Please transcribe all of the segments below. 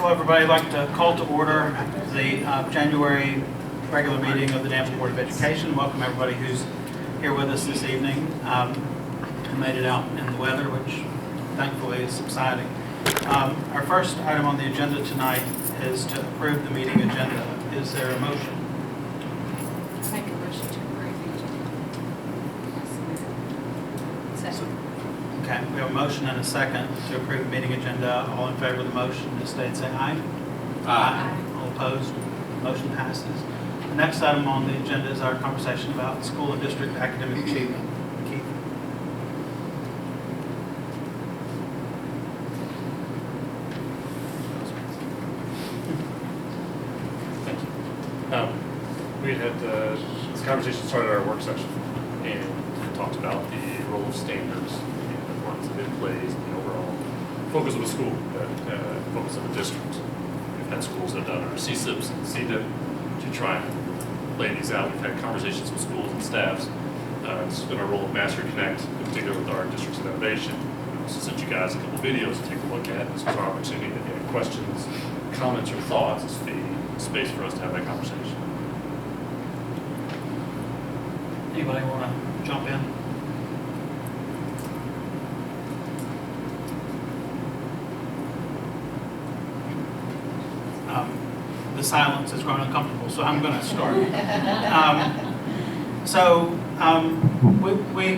Hello, everybody. I'd like to call to order the January regular meeting of the Danville Board of Education. Welcome everybody who's here with us this evening who made it out in the weather, which thankfully is subsiding. Our first item on the agenda tonight is to approve the meeting agenda. Is there a motion? Make a motion to approve the agenda. Second. Okay, we have a motion and a second to approve the meeting agenda. All in favor of the motion, please state say aye. Aye. All opposed? Motion passes. The next item on the agenda is our conversation about school and district academic achievement. Keith? Thank you. We had this conversation started at our work session and talked about the role of standards and the importance that it plays in the overall focus of a school, focus of a district. We've had schools that have done our CSIPs and CDIP to try and lay these out. We've had conversations with schools and staffs. This has been our role at Master Connect, in particular with our districts of innovation. We also sent you guys a couple videos to take a look at. This was our opportunity to get questions, comments, or thoughts. This would be a space for us to have that conversation. Anybody want to jump in? The silence is growing uncomfortable, so I'm going to start. We kind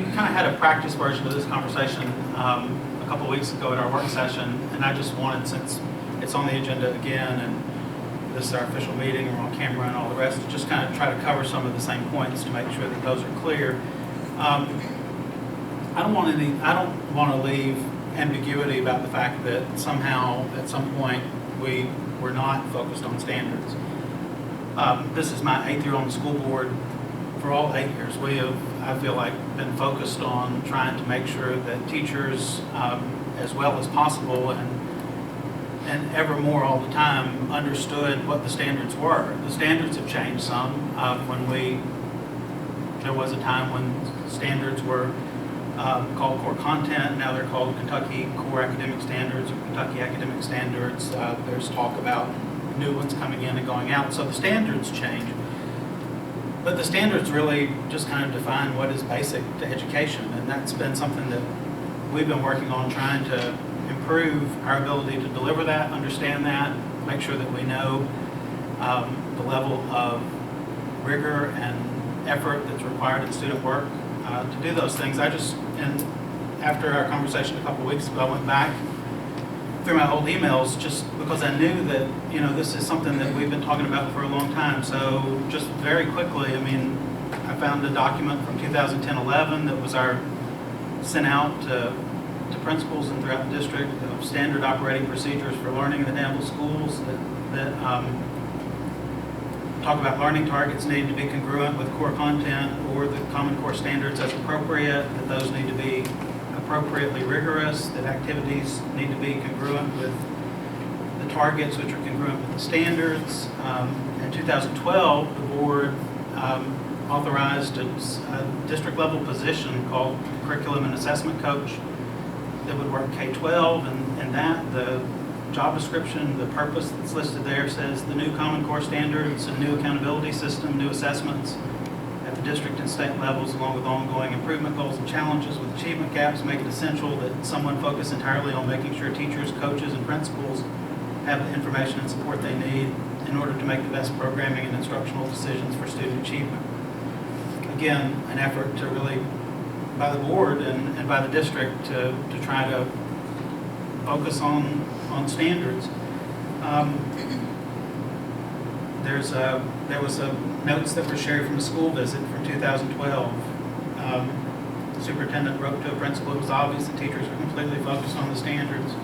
of had a practice version of this conversation a couple of weeks ago at our work session, and I just wanted, since it's on the agenda again, and this is our official meeting, we're on camera and all the rest, to just kind of try to cover some of the same points to make sure that those are clear. I don't want to leave ambiguity about the fact that somehow, at some point, we were not focused on standards. This is my 8th year on the school board. For all 8 years, we have, I feel like, been focused on trying to make sure that teachers, as well as possible, and ever more all the time, understood what the standards were. The standards have changed some. There was a time when standards were called core content. Now they're called Kentucky Core Academic Standards or Kentucky Academic Standards. There's talk about new ones coming in and going out. So the standards change. But the standards really just kind of define what is basic to education. And that's been something that we've been working on, trying to improve our ability to deliver that, understand that, make sure that we know the level of rigor and effort that's required in student work to do those things. And after our conversation a couple of weeks ago, I went back through my old emails just because I knew that, this is something that we've been talking about for a long time. So just very quickly, I found a document from 2010-11 that was sent out to principals and throughout the district of standard operating procedures for learning in the Danville schools that talk about learning targets needing to be congruent with core content or the Common Core standards as appropriate, that those need to be appropriately rigorous, that activities need to be congruent with the targets, which are congruent with the standards. In 2012, the board authorized a district-level position called Curriculum and Assessment Coach that would work K-12, and that the job description, the purpose that's listed there says the new Common Core standards, a new accountability system, new assessments at the district and state levels, along with ongoing improvement goals and challenges with achievement gaps, make it essential that someone focus entirely on making sure teachers, coaches, and principals have the information and support they need in order to make the best programming and instructional decisions for student achievement. Again, an effort to really, by the board and by the district, to try to focus on standards. There was notes that were shared from a school visit from 2012. The superintendent wrote to a principal, it was obvious that teachers are completely focused on the standards.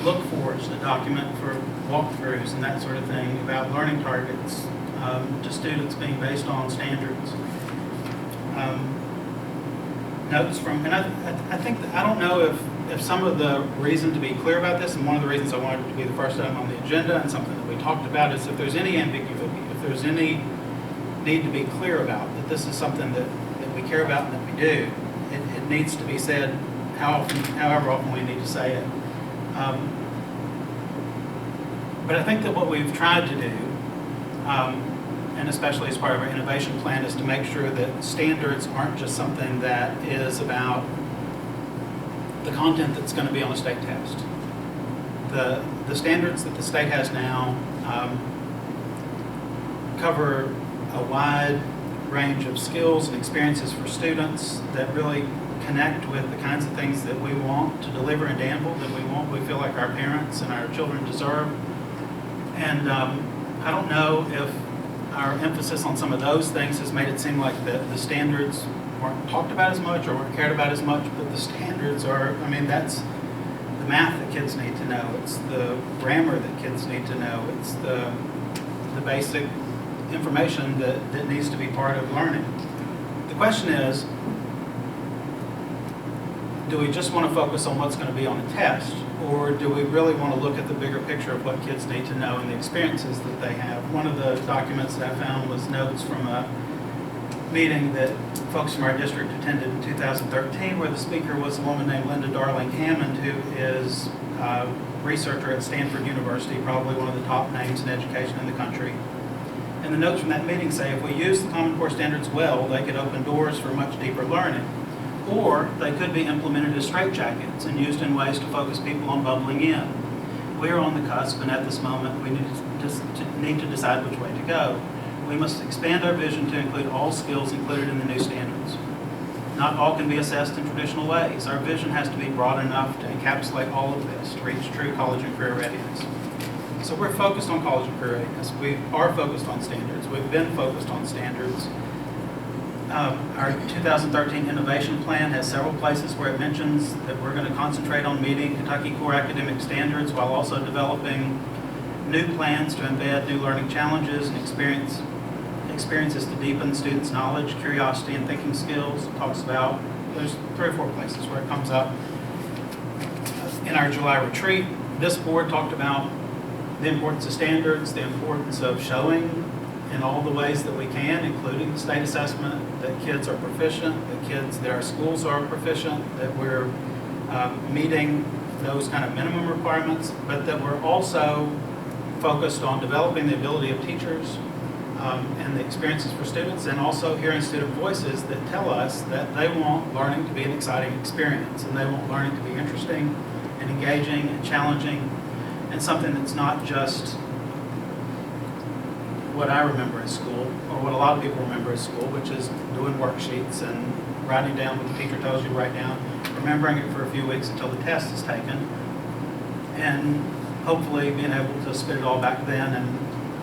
Look forwards, a document for walkthroughs and that sort of thing about learning targets to students being based on standards. Notes from, and I think, I don't know if some of the reason to be clear about this, and one of the reasons I wanted it to be the first item on the agenda and something that we talked about, is if there's any ambiguity, if there's any need to be clear about that this is something that we care about and that we do, it needs to be said however often we need to say it. But I think that what we've tried to do, and especially as part of our innovation plan, is to make sure that standards aren't just something that is about the content that's going to be on a state test. The standards that the state has now cover a wide range of skills and experiences for students that really connect with the kinds of things that we want to deliver in Danville, that we feel like our parents and our children deserve. And I don't know if our emphasis on some of those things has made it seem like the standards weren't talked about as much or weren't cared about as much, but the standards are, I mean, that's the math that kids need to know. It's the grammar that kids need to know. It's the basic information that needs to be part of learning. The question is, do we just want to focus on what's going to be on a test, or do we really want to look at the bigger picture of what kids need to know and the experiences that they have? One of the documents that I found was notes from a meeting that folks from our district attended in 2013, where the speaker was a woman named Linda Darling Hammond, who is a researcher at Stanford University, probably one of the top names in education in the country. And the notes from that meeting say if we use the Common Core standards well, they could open doors for much deeper learning. Or they could be implemented as straitjackets and used in ways to focus people on bubbling in. We are on the cusp, and at this moment we need to decide which way to go. We must expand our vision to include all skills included in the new standards. Not all can be assessed in traditional ways. Our vision has to be broad enough to encapsulate all of this to reach true college and career readiness. So we're focused on college and career readiness. We are focused on standards. We've been focused on standards. Our 2013 innovation plan has several places where it mentions that we're going to concentrate on meeting Kentucky core academic standards while also developing new plans to embed new learning challenges and experiences to deepen students' knowledge, curiosity, and thinking skills. It talks about, there's 3 or 4 places where it comes up. In our July retreat, this board talked about the importance of standards, the importance of showing in all the ways that we can, including the state assessment, that kids are proficient, that our schools are proficient, that we're meeting those kind of minimum requirements, but that we're also focused on developing the ability of teachers and the experiences for students, and also hearing student voices that tell us that they want learning to be an exciting experience, and they want learning to be interesting and engaging and challenging, and something that's not just what I remember at school, or what a lot of people remember at school, which is doing worksheets and writing down what the teacher tells you to write down, remembering it for a few weeks until the test is taken, and hopefully being able to spit it all back then and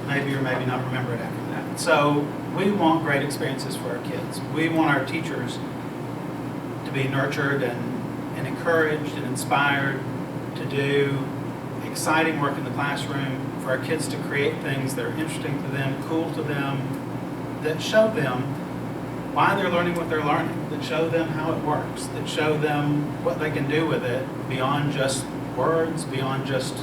maybe or maybe not remember it after that. So we want great experiences for our kids. We want our teachers to be nurtured and encouraged and inspired to do exciting work in the classroom, for our kids to create things that are interesting to them, cool to them, that show them why they're learning what they're learning, that show them how it works, that show them what they can do with it beyond just words, beyond just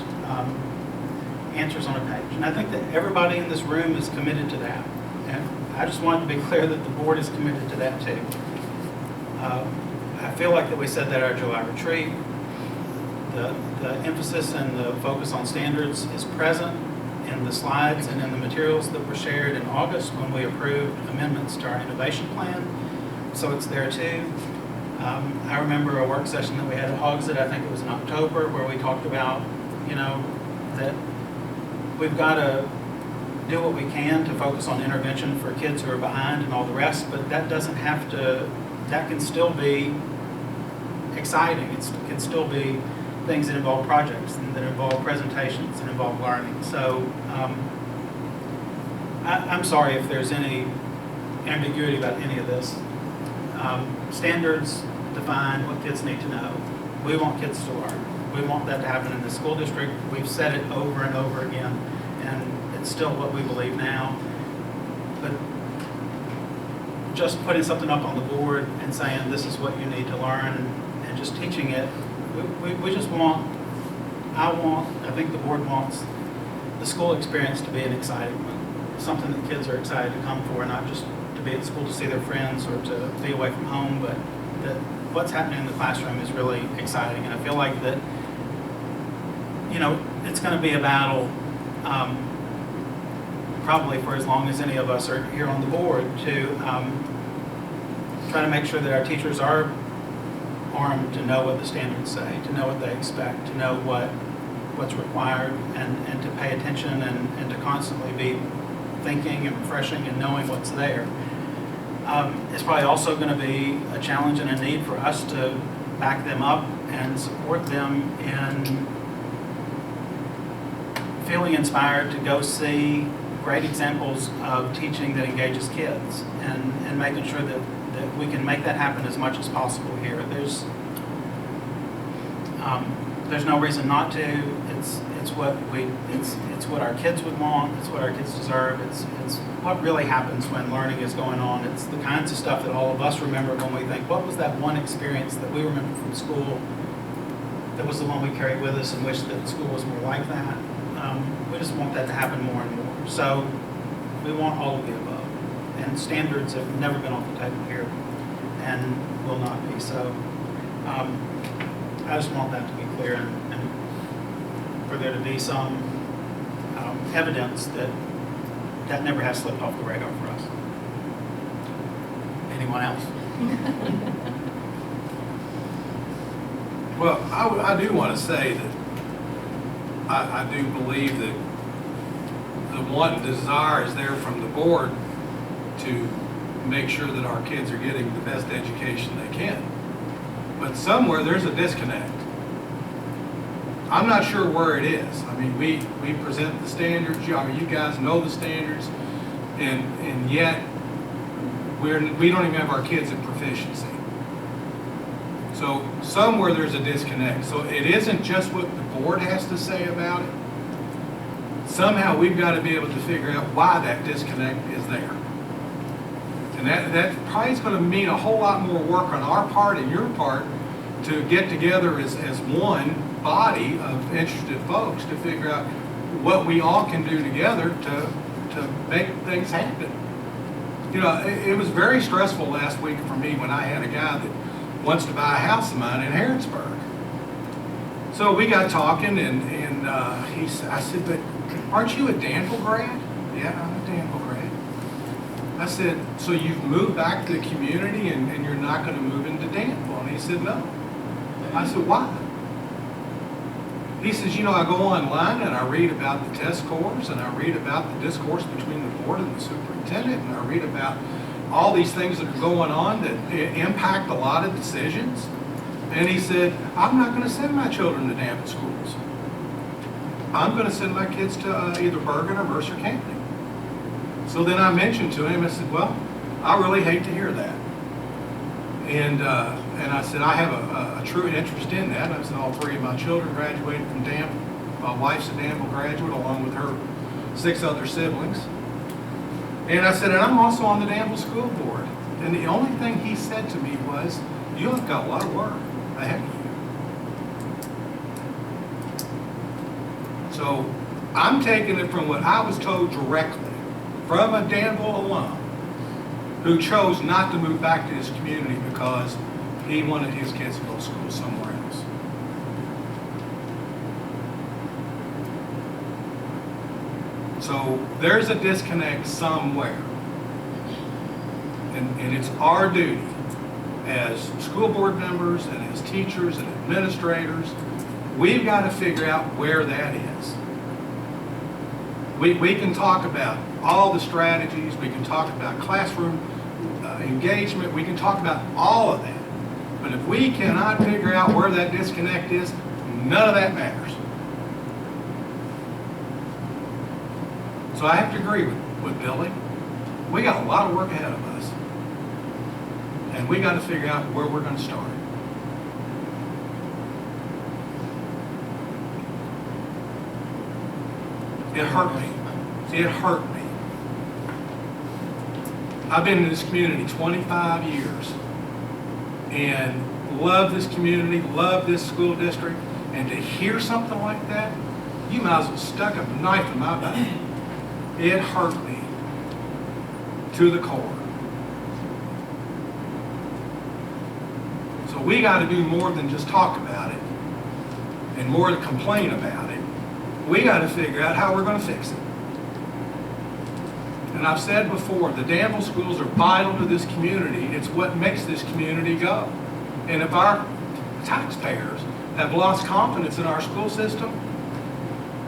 answers on a page. And I think that everybody in this room is committed to that. And I just wanted to be clear that the board is committed to that too. I feel like that we said that at our July retreat. The emphasis and the focus on standards is present in the slides and in the materials that were shared in August when we approved amendments to our innovation plan. So it's there too. I remember a work session that we had at Hogsett, I think it was in October, where we talked about, that we've got to do what we can to focus on intervention for kids who are behind and all the rest, but that doesn't have to, that can still be exciting. It can still be things that involve projects and that involve presentations and involve learning. So I'm sorry if there's any ambiguity about any of this. Standards define what kids need to know. We want kids to learn. We want that to happen in the school district. We've said it over and over again, and it's still what we believe now. But just putting something up on the board and saying this is what you need to learn and just teaching it, we just want, I think the board wants the school experience to be an exciting one, something that kids are excited to come for, not just to be at school to see their friends or to be away from home, but that what's happening in the classroom is really exciting. And I feel like that, it's going to be a battle probably for as long as any of us are here on the board, to try to make sure that our teachers are armed to know what the standards say, to know what they expect, to know what's required, and to pay attention and to constantly be thinking and refreshing and knowing what's there. It's probably also going to be a challenge and a need for us to back them up and support them in feeling inspired to go see great examples of teaching that engages kids, and making sure that we can make that happen as much as possible here. There's no reason not to. It's what our kids would want. It's what our kids deserve. It's what really happens when learning is going on. It's the kinds of stuff that all of us remember when we think, what was that one experience that we remember from school that was the one we carried with us and wish that school was more like that. We just want that to happen more and more. So we want all of the above. And standards have never been off the table here and will not be. So I just want that to be clear, and for there to be some evidence that that never has slipped off the radar for us. Anyone else? Well, I do want to say that I do believe that the one desire is there from the board to make sure that our kids are getting the best education they can. But somewhere there's a disconnect. I'm not sure where it is. I mean, we present the standards, you guys know the standards, and yet we don't even have our kids in proficiency. So somewhere there's a disconnect. So it isn't just what the board has to say about it. Somehow we've got to be able to figure out why that disconnect is there. And that probably is going to mean a whole lot more work on our part and your part to get together as one body of interested folks to figure out what we all can do together to make things happen. You know, it was very stressful last week for me when I had a guy that wants to buy a house of mine in Harrodsburg. So we got talking, and I said, but aren't you a Danville grad? Yeah, I'm a Danville grad. I said, so you've moved back to the community and you're not going to move into Danville? And he said, no. I said, why? He says, you know, I go online and I read about the test scores, and I read about the discourse between the board and the superintendent, and I read about all these things that are going on that impact a lot of decisions. And he said, I'm not going to send my children to Danville schools. I'm going to send my kids to either Bergen or Mercer County. So then I mentioned to him, I said, well, I really hate to hear that. And I said, I have a true interest in that. I said, all three of my children graduated from Danville. My wife's a Danville graduate, along with her 6 other siblings. And I said, and I'm also on the Danville School Board. And the only thing he said to me was, you have got a lot of work ahead of you. So I'm taking it from what I was told directly from a Danville alum who chose not to move back to his community because he wanted his kids to go to school somewhere else. So there's a disconnect somewhere. And it's our duty as school board members and as teachers and administrators, we've got to figure out where that is. We can talk about all the strategies, we can talk about classroom engagement, we can talk about all of that. But if we cannot figure out where that disconnect is, none of that matters. So I have to agree with Billy. We got a lot of work ahead of us. And we got to figure out where we're going to start. It hurt me. It hurt me. I've been in this community 25 years and love this community, love this school district, and to hear something like that, you might as well stuck a knife in my back. It hurt me to the core. So we got to do more than just talk about it and more to complain about it. We got to figure out how we're going to fix it. And I've said before, the Danville schools are vital to this community. It's what makes this community go. And if our taxpayers have lost confidence in our school system,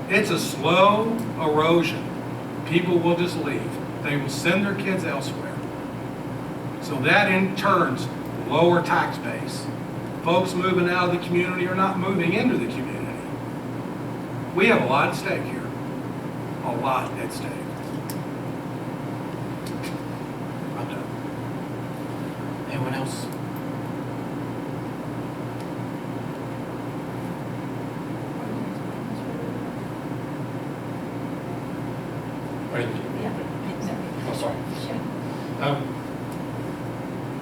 it's a slow erosion. People will just leave. They will send their kids elsewhere. So that in turns lower tax base. Folks moving out of the community are not moving into the community. We have a lot at stake here. A lot at stake. I'm done. Anyone else? Oh, sorry.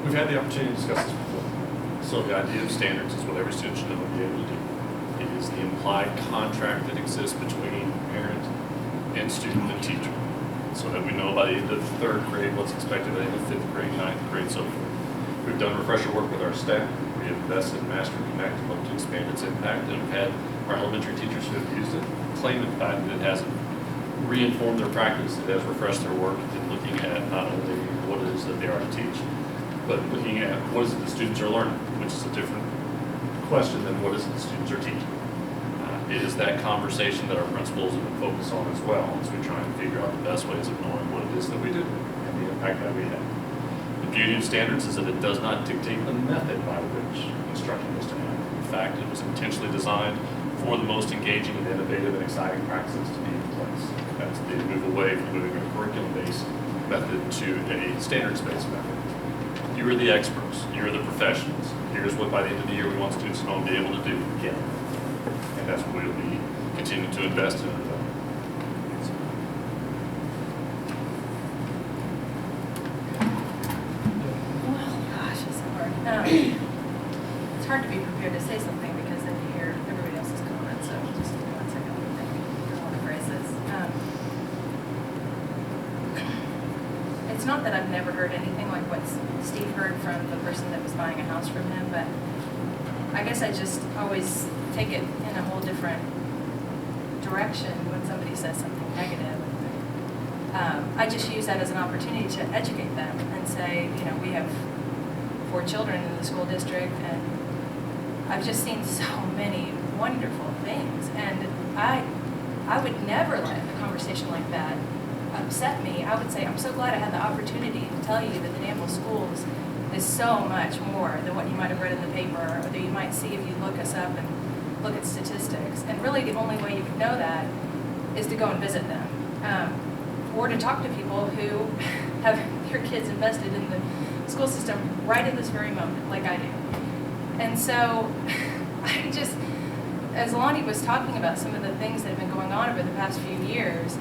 We've had the opportunity to discuss this before. So the idea of standards is what every student should know and be able to do. It is the implied contract that exists between parent and student and teacher. So that we know by the end of third grade what's expected by the end of fifth grade, ninth grade, so forth. We've done refresher work with our staff. We have invested in Master Connect to look to expand its impact, and we've had our elementary teachers who have used it claim the fact that it hasn't reinformed their practice. It has refreshed their work in looking at not only what it is that they are to teach, but looking at what is it the students are learning, which is a different question than what is it the students are teaching. It is that conversation that our principals have been focused on as well, as we try and figure out the best ways of knowing what it is that we do and the impact that we have. The beauty of standards is that it does not dictate the method by which instruction is to happen. In fact, it was intentionally designed for the most engaging and innovative and exciting practices to be in place. That's the move away from moving a curriculum-based method to a standards-based method. You are the experts. You are the professionals. Here's what by the end of the year we want students to know and be able to do. Get it. And that's what we'll be continuing to invest in. Well, gosh, it's hard. It's hard to be prepared to say something because then you hear everybody else's comments. So just give me 1 second. I want to phrase this. It's not that I've never heard anything like what Steve heard from the person that was buying a house from him, but I guess I just always take it in a whole different direction when somebody says something negative. I just use that as an opportunity to educate them and say, you know, we have 4 children in the school district, and I've just seen so many wonderful things, and I would never let a conversation like that upset me. I would say, I'm so glad I had the opportunity to tell you that the Danville schools is so much more than what you might have read in the paper or that you might see if you look us up and look at statistics. And really the only way you could know that is to go and visit them. Or to talk to people who have their kids invested in the school system right at this very moment, like I do. And so I just, as Lonnie was talking about some of the things that have been going on over the past few years,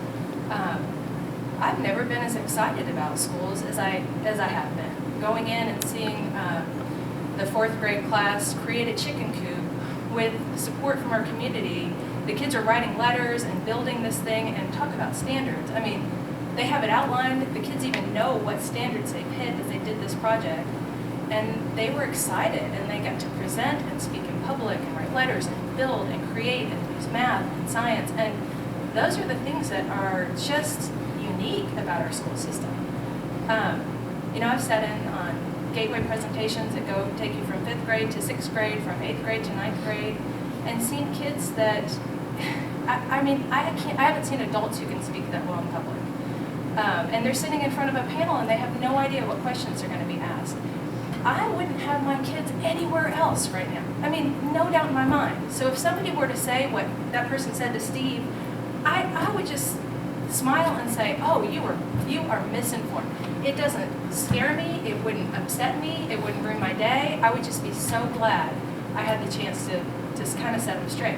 I've never been as excited about schools as I have been. Going in and seeing the 4th grade class create a chicken coop with support from our community. The kids are writing letters and building this thing, and talk about standards. I mean, they have it outlined. The kids even know what standards they've hit as they did this project. And they were excited, and they got to present and speak in public and write letters and build and create and use math and science. And those are the things that are just unique about our school system. You know, I've sat in on gateway presentations that go take you from 5th grade to 6th grade, from 8th grade to 9th grade, and seen kids that, I haven't seen adults who can speak that well in public. And they're sitting in front of a panel and they have no idea what questions are going to be asked. I wouldn't have my kids anywhere else right now. I mean, no doubt in my mind. So if somebody were to say what that person said to Steve, I would just smile and say, oh, you are misinformed. It doesn't scare me, it wouldn't upset me, it wouldn't ruin my day. I would just be so glad I had the chance to just kind of set them straight.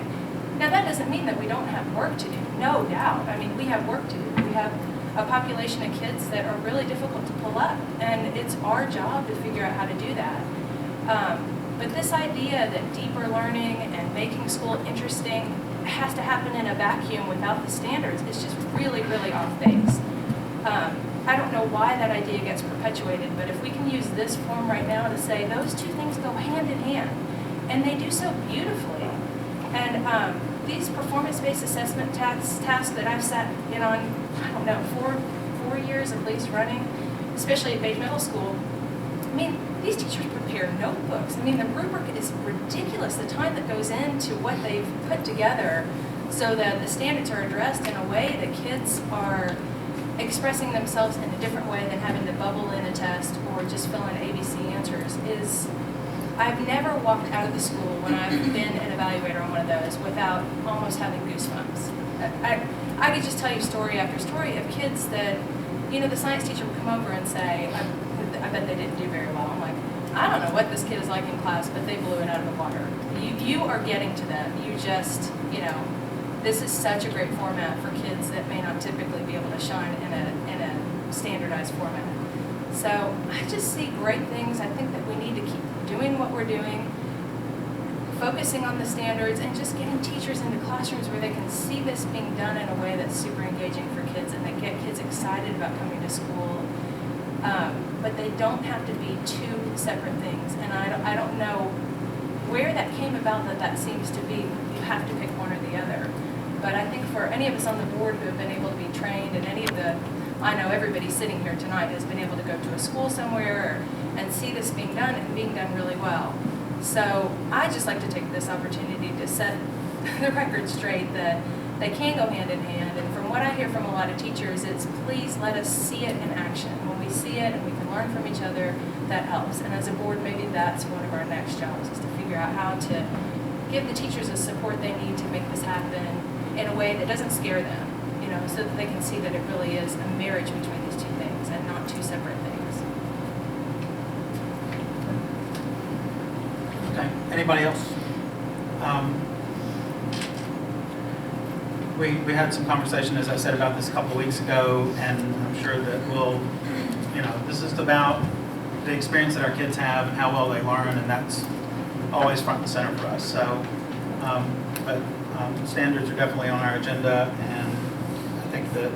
Now that doesn't mean that we don't have work to do, no doubt. I mean, we have work to do. We have a population of kids that are really difficult to pull up, and it's our job to figure out how to do that. But this idea that deeper learning and making school interesting has to happen in a vacuum without the standards is just really, really off base. I don't know why that idea gets perpetuated, but if we can use this form right now to say those two things go hand in hand, and they do so beautifully. And these performance-based assessment tasks that I've sat in on, I don't know, four years at least running, especially at Page Middle School. I mean, these teachers prepare notebooks. I mean, the rubric is ridiculous, the time that goes into what they've put together so that the standards are addressed in a way that kids are expressing themselves in a different way than having to bubble in a test or just fill in ABC answers is, I've never walked out of the school when I've been an evaluator on one of those without almost having goosebumps. I could just tell you story after story of kids that, you know, the science teacher would come over and say, I bet they didn't do very well. I'm like, I don't know what this kid is like in class, but they blew it out of the water. You are getting to them. You just, you know, this is such a great format for kids that may not typically be able to shine in a standardized format. So I just see great things. I think that we need to keep doing what we're doing, focusing on the standards, and just getting teachers into classrooms where they can see this being done in a way that's super engaging for kids and that get kids excited about coming to school. But they don't have to be two separate things. And I don't know where that came about that seems to be, you have to pick one or the other. But I think for any of us on the board who have been able to be trained, and any of the, I know everybody sitting here tonight has been able to go to a school somewhere and see this being done and being done really well. So I just like to take this opportunity to set the record straight that they can go hand in hand. And from what I hear from a lot of teachers, it's please let us see it in action. When we see it and we can learn from each other, that helps. And as a board, maybe that's one of our next jobs, is to figure out how to give the teachers the support they need to make this happen in a way that doesn't scare them, you know, so that they can see that it really is a marriage between these two things and not two separate things. Okay, anybody else? We had some conversation, as I said, about this a couple of weeks ago, and I'm sure that we'll, you know, this is about the experience that our kids have and how well they learn, and that's always front and center for us. So, but standards are definitely on our agenda, and I think that,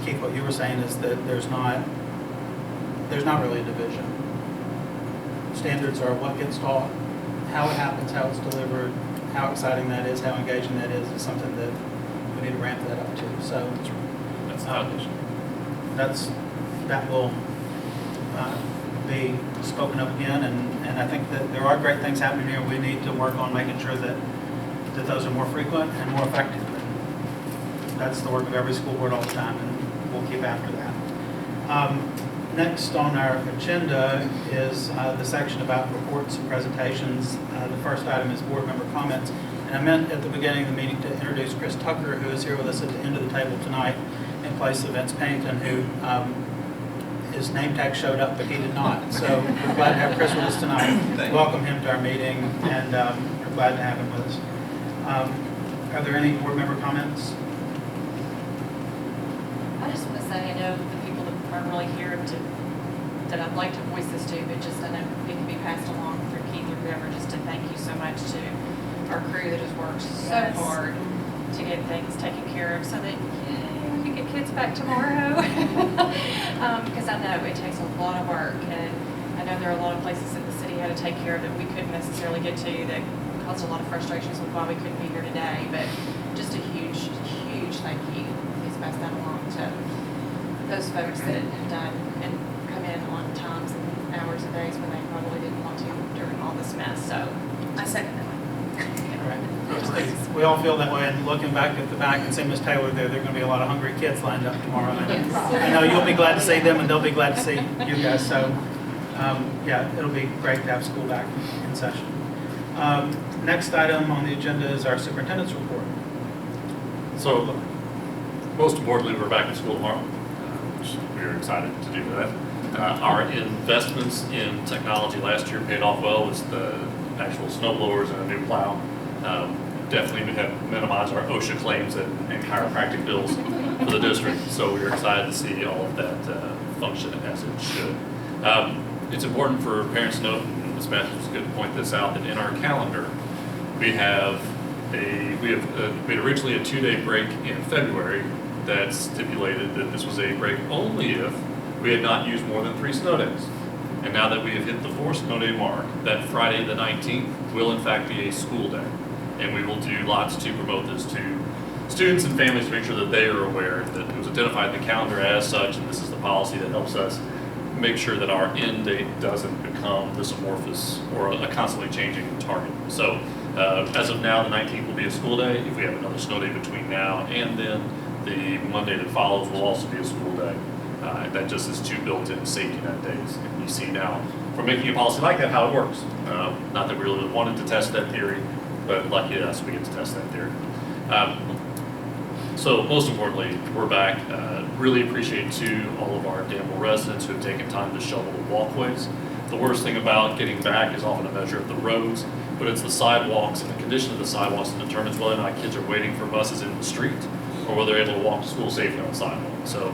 Keith, what you were saying is that there's not really a division. Standards are what gets taught, how it happens, how it's delivered, how exciting that is, how engaging that is something that we need to ramp that up to. So That's the foundation. that will be spoken of again, and I think that there are great things happening here. We need to work on making sure that those are more frequent and more effective. And that's the work of every school board all the time, and we'll keep after that. Next on our agenda is the section about reports and presentations. The first item is board member comments. And I meant at the beginning of the meeting to introduce Chris Tucker, who is here with us at the end of the table tonight in place of Vince Pennington, who his name tag showed up, but he did not. So we're glad to have Chris with us tonight. Welcome him to our meeting, and we're glad to have him with us. Are there any board member comments? I just want to say, I know the people that aren't really here that I'd like to voice this to, but just I know it can be passed along through Keith or whoever, just to thank you so much to our crew that has worked so hard to get things taken care of so that we can get kids back tomorrow. Because I know it takes a lot of work, and I know there are a lot of places that the city had to take care of that we couldn't necessarily get to, that caused a lot of frustrations with why we couldn't be here today. But just a huge, huge thank you. Please pass that along to those folks that have done and come in on times and hours and days when they probably didn't want to during all this mess. So I second that. Right. We all feel that way, and looking back at the back and seeing Ms. Taylor there are going to be a lot of hungry kids lined up tomorrow. And I know you'll be glad to see them, and they'll be glad to see you guys. So, yeah, it'll be great to have school back in session. Next item on the agenda is our superintendent's report. So, most importantly, we're back in school tomorrow, which we're excited to do that. Our investments in technology last year paid off well. It's the actual snow blowers and a new plow. Definitely we have minimized our OSHA claims and chiropractic bills for the district. So we're excited to see all of that function as it should. It's important for parents to note, and Ms. Matthews was good to point this out, that in our calendar we had originally a 2-day break in February that stipulated that this was a break only if we had not used more than 3 snow days. And now that we have hit the 4 snow day mark, that Friday the 19th will in fact be a school day. And we will do lots to promote this to students and families to make sure that they are aware that it was identified in the calendar as such, and this is the policy that helps us make sure that our end date doesn't become this amorphous or a constantly changing target. So as of now, the 19th will be a school day. If we have another snow day between now and then, the Monday that follows will also be a school day. And that just is two built-in safety net days. And you see now, from making a policy like that, how it works. Not that we really wanted to test that theory, but lucky us, we get to test that theory. So most importantly, we're back. Really appreciate all of our Danville residents who have taken time to shovel the walkways. The worst thing about getting back is often a measure of the roads, but it's the sidewalks and the condition of the sidewalks that determines whether or not kids are waiting for buses in the street or whether they're able to walk to school safely on the sidewalk. So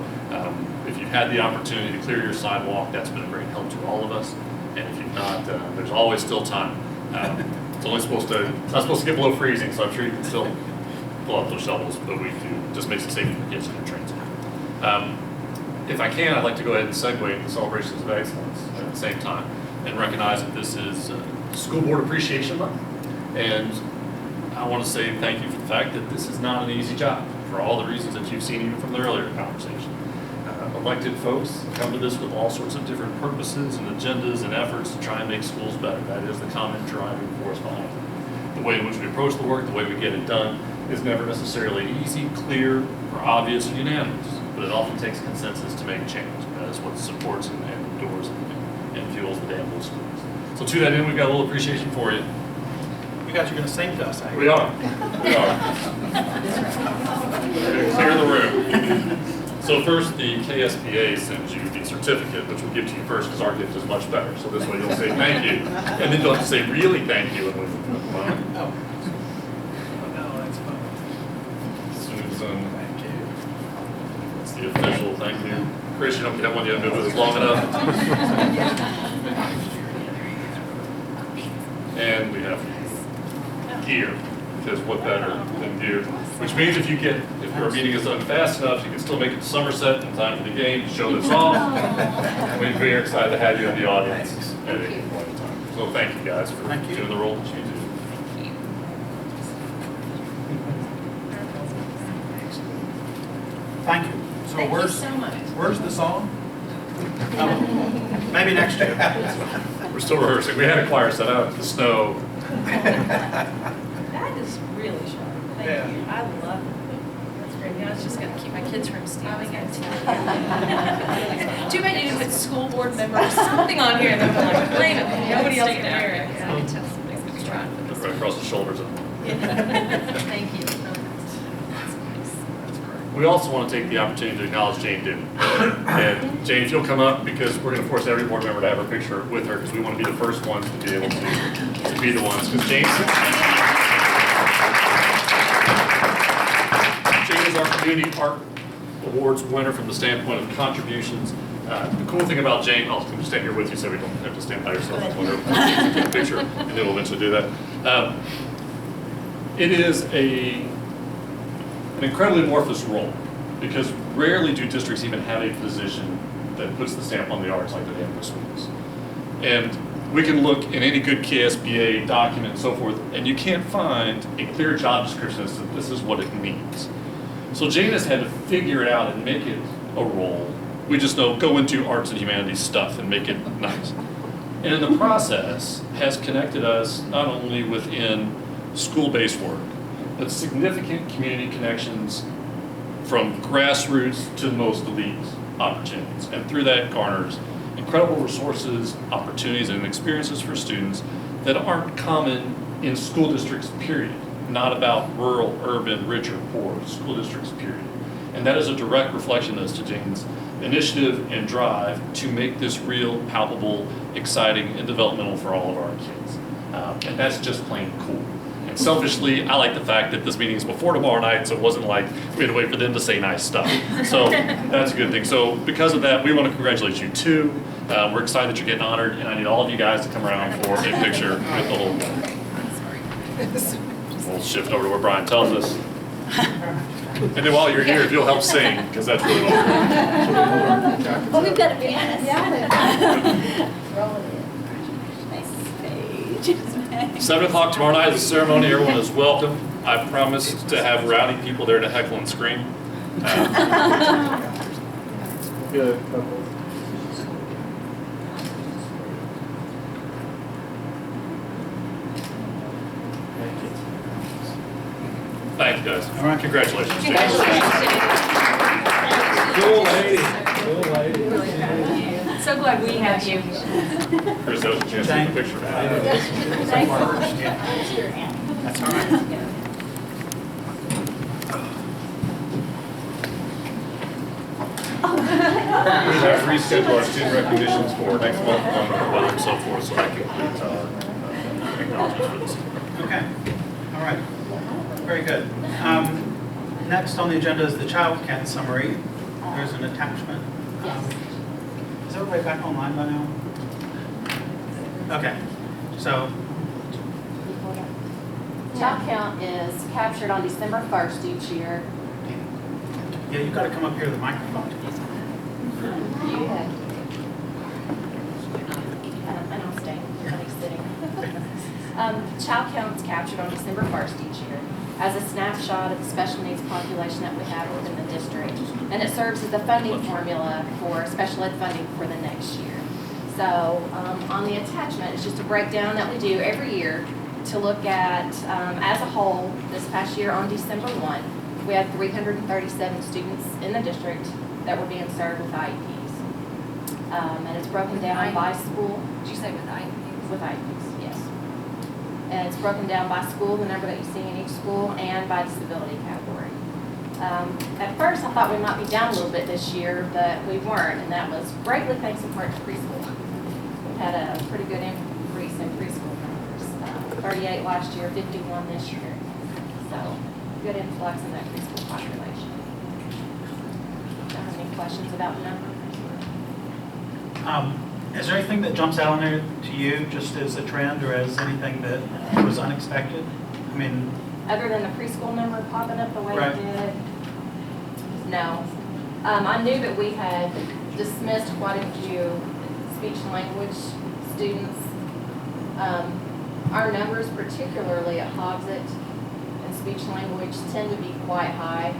if you've had the opportunity to clear your sidewalk, that's been a great help to all of us. And if you've not, there's always still time. It's only not supposed to get below freezing, so I'm sure you can still pull out those shovels, but we do. Just makes it safer for kids in their trains. If I can, I'd like to go ahead and segue into celebrations of excellence at the same time and recognize that this is School Board Appreciation Month. And I want to say thank you for the fact that this is not an easy job for all the reasons that you've seen even from the earlier conversation. Elected folks come to this with all sorts of different purposes and agendas and efforts to try and make schools better. That is the common driving force behind it. The way in which we approach the work, the way we get it done, is never necessarily easy, clear, or obvious, or unanimous, but it often takes consensus to make change. That is what supports and endures and fuels the Danville schools. So to that end, we've got a little appreciation for you. You guys are going to sing to us, eh? We are. We are. We're going to clear the room. So first, the KSBA sends you the certificate, which we'll give to you first because our gift is much better. So this way you'll say thank you, and then you'll have to say really thank you. And Oh. No, that's fine. Susan, Thank you. it's the official thank you. Chris, you don't get one yet, been with us long enough. And we have gear, because what better than gear? Which means if your meeting is done fast enough, you can still make it to Somerset in time for the game to show this off. We're very excited to have you in the audience at any point in time. So thank you guys for doing the role that you do. Thank you. So Thank you where's so much. where's the song? Oh, maybe next year. We're still rehearsing. We had a choir set out in the snow. That is really sharp. Thank Yeah. you. I love it. That's great. Yeah, I was just going to keep my kids from stealing it. Too bad you didn't put school board members something on here and then we're like, blame it. Nobody else can wear it. Look right across the shoulders of them. Thank you. We also want to take the opportunity to acknowledge Jane Dibby. And Jane, if you'll come up, because we're going to force every board member to have a picture with her, because we want to be the first ones to be able to be the ones. Because Jane is our Community Art Awards winner from the standpoint of contributions. The cool thing about Jane, I'll stand here with you so we don't have to stand by yourself and wonder if we take a picture, and then we'll eventually do that. It is an incredibly amorphous role, because rarely do districts even have a position that puts the stamp on the arts like the Danville schools. And we can look in any good KSBA document and so forth, and you can't find a clear job description as to this is what it means. So Jane has had to figure it out and make it a role. We just know go into arts and humanities stuff and make it nice. And in the process has connected us not only within school-based work, but significant community connections from grassroots to the most elite opportunities. And through that garners incredible resources, opportunities, and experiences for students that aren't common in school districts, period. Not about rural, urban, rich, or poor, school districts, period. And that is a direct reflection as to Jane's initiative and drive to make this real, palpable, exciting, and developmental for all of our kids. And that's just plain cool. And selfishly, I like the fact that this meeting is before tomorrow night, so it wasn't like we had to wait for them to say nice stuff. So that's a good thing. So because of that, we want to congratulate you too. We're excited that you're getting honored, and I need all of you guys to come around for a picture with the whole thing. We'll shift over to where Brian tells us. And then while you're here, if you'll help sing, because that's really what Well, we've got a pianist. Yeah. Rolling in. Nice page. 7 o'clock tomorrow night is the ceremony. Everyone is welcome. I promise to have rowdy people there to heckle and scream. Good. Thank you, guys. All right. Congratulations. Cool lady, cool lady. So glad we have you. Chris, that was a chance to take a picture. That's all right. We have rescheduled our student recognitions for next month on the weather and so forth, so that concludes our acknowledgements for this. Okay, all right, very good. Next on the agenda is the child count summary. There's an attachment. Is everybody back online by now? Okay, so, Child count is captured on December 1st each year. yeah, you've got to come up here to the microphone. And I'll stay, everybody's sitting. Child count is captured on December 1st each year as a snapshot of the special needs population that we have within the district. And it serves as the funding formula for special ed funding for the next year. So on the attachment, it's just a breakdown that we do every year to look at, as a whole, this past year on December 1, we had 337 students in the district that were being served with IEPs. And it's broken down by school. Did you say with IEPs? With IEPs, yes. And it's broken down by school, the number that you see in each school, and by disability category. At first, I thought we might be down a little bit this year, but we weren't, and that was greatly thanks in part to preschool. We had a pretty good increase in preschool numbers, 38 last year, 51 this year. So, good influx in that preschool population. Do you have any questions about numbers? Is there anything that jumps out on there to you just as a trend or as anything that was unexpected? I mean, Other than the preschool number popping up the way Right. it did? No. I knew that we had dismissed quite a few speech and language students. Our numbers, particularly at Hogsett and speech and language, tend to be quite high.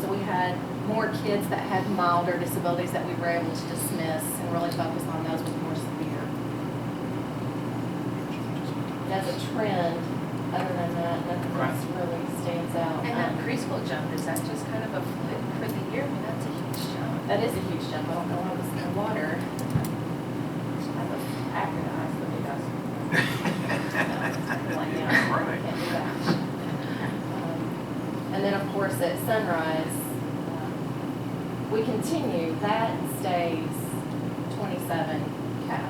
So we had more kids that had milder disabilities that we were able to dismiss and really focus on those with more severe. As a trend, other than that, nothing else really stands out. And that preschool jump, is that just kind of a flip for the year? I mean, that's a huge jump. That is a huge jump. I don't know how this in the water. I have accurate eyes, but it does. Like, yeah, Right. can't do that. And then, of course, at Sunrise, we continue, that stays 27 cap.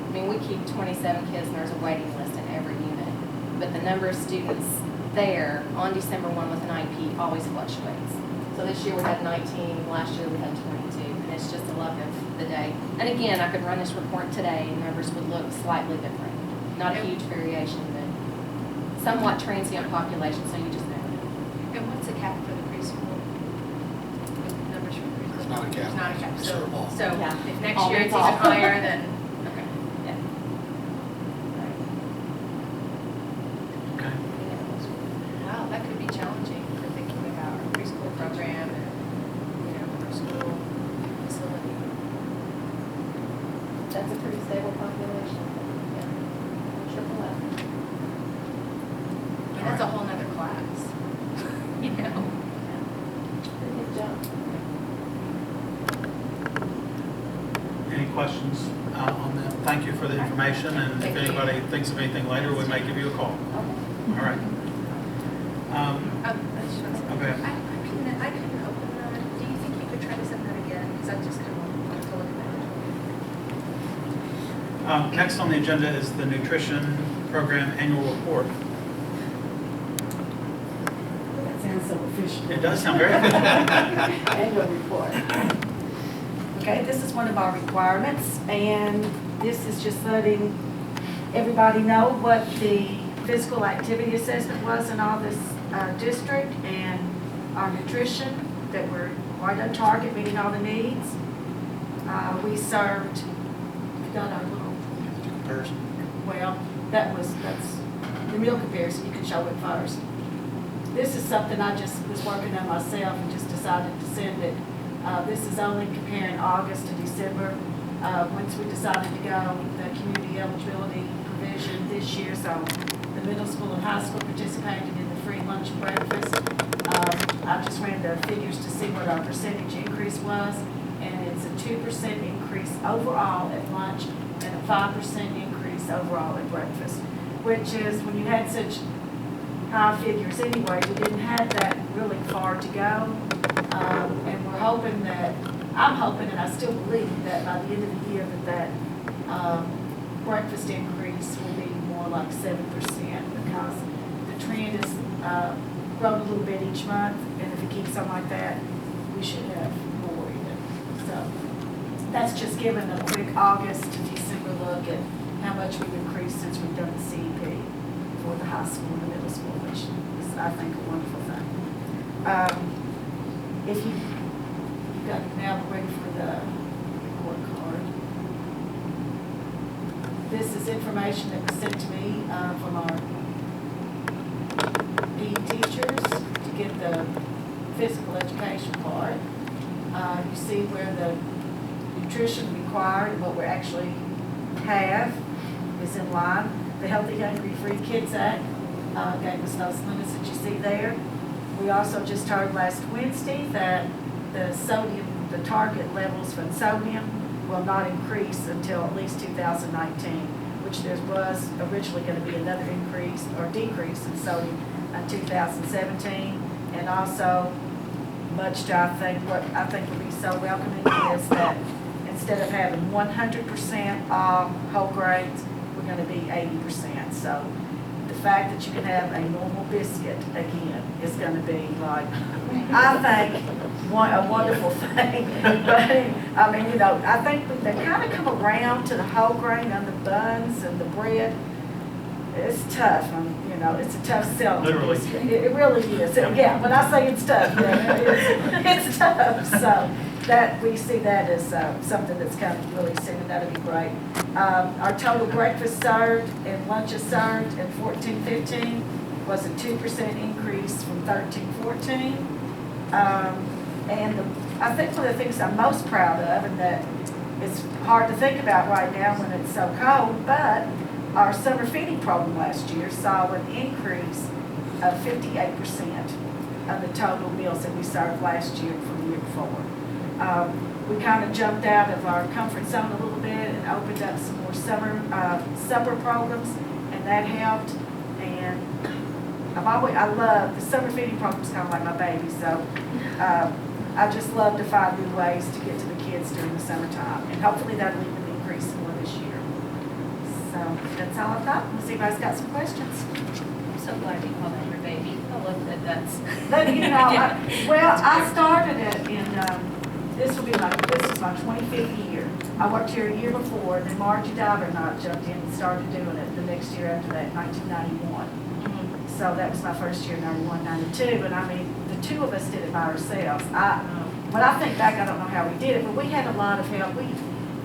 I mean, we keep 27 kids and there's a waiting list in every unit. But the number of students there on December 1 with an IEP always fluctuates. So this year we had 19, last year we had 22, and it's just the luck of the day. And again, I could run this report today and numbers would look slightly different. Not a huge variation, but somewhat transient population, so you just never know. And what's the cap for the preschool? Numbers for preschool? It's not a cap. It's not a cap. It's So, a ball. so Yeah. if next All year it's means even all. higher, then, okay. Yeah. okay. Wow, that could be challenging for thinking about our preschool program and, our school facility. That's a pretty stable population. Yeah. Triple F. And that's a whole nother class, you know? Pretty good job. Any questions on that? Thank you for the information, and if Thank you. anybody thinks of anything later, we may give you a call. Okay. All right. I just want to say, Okay. I couldn't open that. Do you think you could try to send that again? Because I just kind of want to look at that. Next on the agenda is the nutrition program annual report. That sounds so official. It does sound very good. Annual report. Okay, this is one of our requirements, and this is just letting everybody know what the physical activity assessment was in all this district, and our nutrition, that we're right on target, meeting all the needs. We served, got our little, Comparison. well, that's the meal comparison, you can show it first. This is something I just was working on myself and just decided to send it. This is only comparing August to December. Once we decided to go with the community eligibility provision this year, so the middle school and high school participated in the free lunch and breakfast. I just ran the figures to see what our percentage increase was, and it's a 2% increase overall at lunch and a 5% increase overall at breakfast, which is, when you had such high figures anyway, we didn't have that really far to go. And we're hoping that, I'm hoping, and I still believe that by the end of the year that breakfast increase will be more like 7%, because the trend is growing a little bit each month, and if it keeps on like that, we should have more even. So that's just giving a quick August to December look at how much we've increased since we've done the CEP for the high school and the middle school, which is, I think, a wonderful thing. If you've got now ready for the report card. This is information that was sent to me from our PE teachers to get the physical education part. You see where the nutrition required and what we actually have is in line. The Healthy, Hungry, Free Kids Act gave us those limits that you see there. We also just heard last Wednesday that the sodium, the target levels for sodium will not increase until at least 2019, which there was originally going to be another increase or decrease in sodium in 2017. And also, much to what I think would be so welcoming is that instead of having 100% all whole grains, we're going to be 80%. So the fact that you can have a normal biscuit again is going to be like, I think, a wonderful thing. But I mean, you know, I think they kind of come around to the whole grain on the buns and the bread. It's tough. You know, it's a tough sell. Literally. It really is. Yeah, when I say it's tough, it's tough. So that we see that as something that's coming really soon. That'll be great. Our total breakfast served and lunches served in 14-15 was a 2% increase from 13-14. And I think one of the things I'm most proud of, and that it's hard to think about right now when it's so cold, but our summer feeding program last year saw an increase of 58% of the total meals that we served last year from the year before. We kind of jumped out of our comfort zone a little bit and opened up some more supper programs, and that helped. And I love the summer feeding program, is kind of like my baby, so I just love to find new ways to get to the kids during the summertime, and hopefully that'll even increase more this year. So that's all I've got. Unless anybody's got some questions. I'm so glad you called that your baby. I love that that's. But, you know, I started it in, this is my 25th year. I worked here a year before, and then Margie Diver and I jumped in and started doing it the next year after that, 1991. So that was my first year, 91, 92, and I mean, the two of us did it by ourselves. When I think back, I don't know how we did it, but we had a lot of help.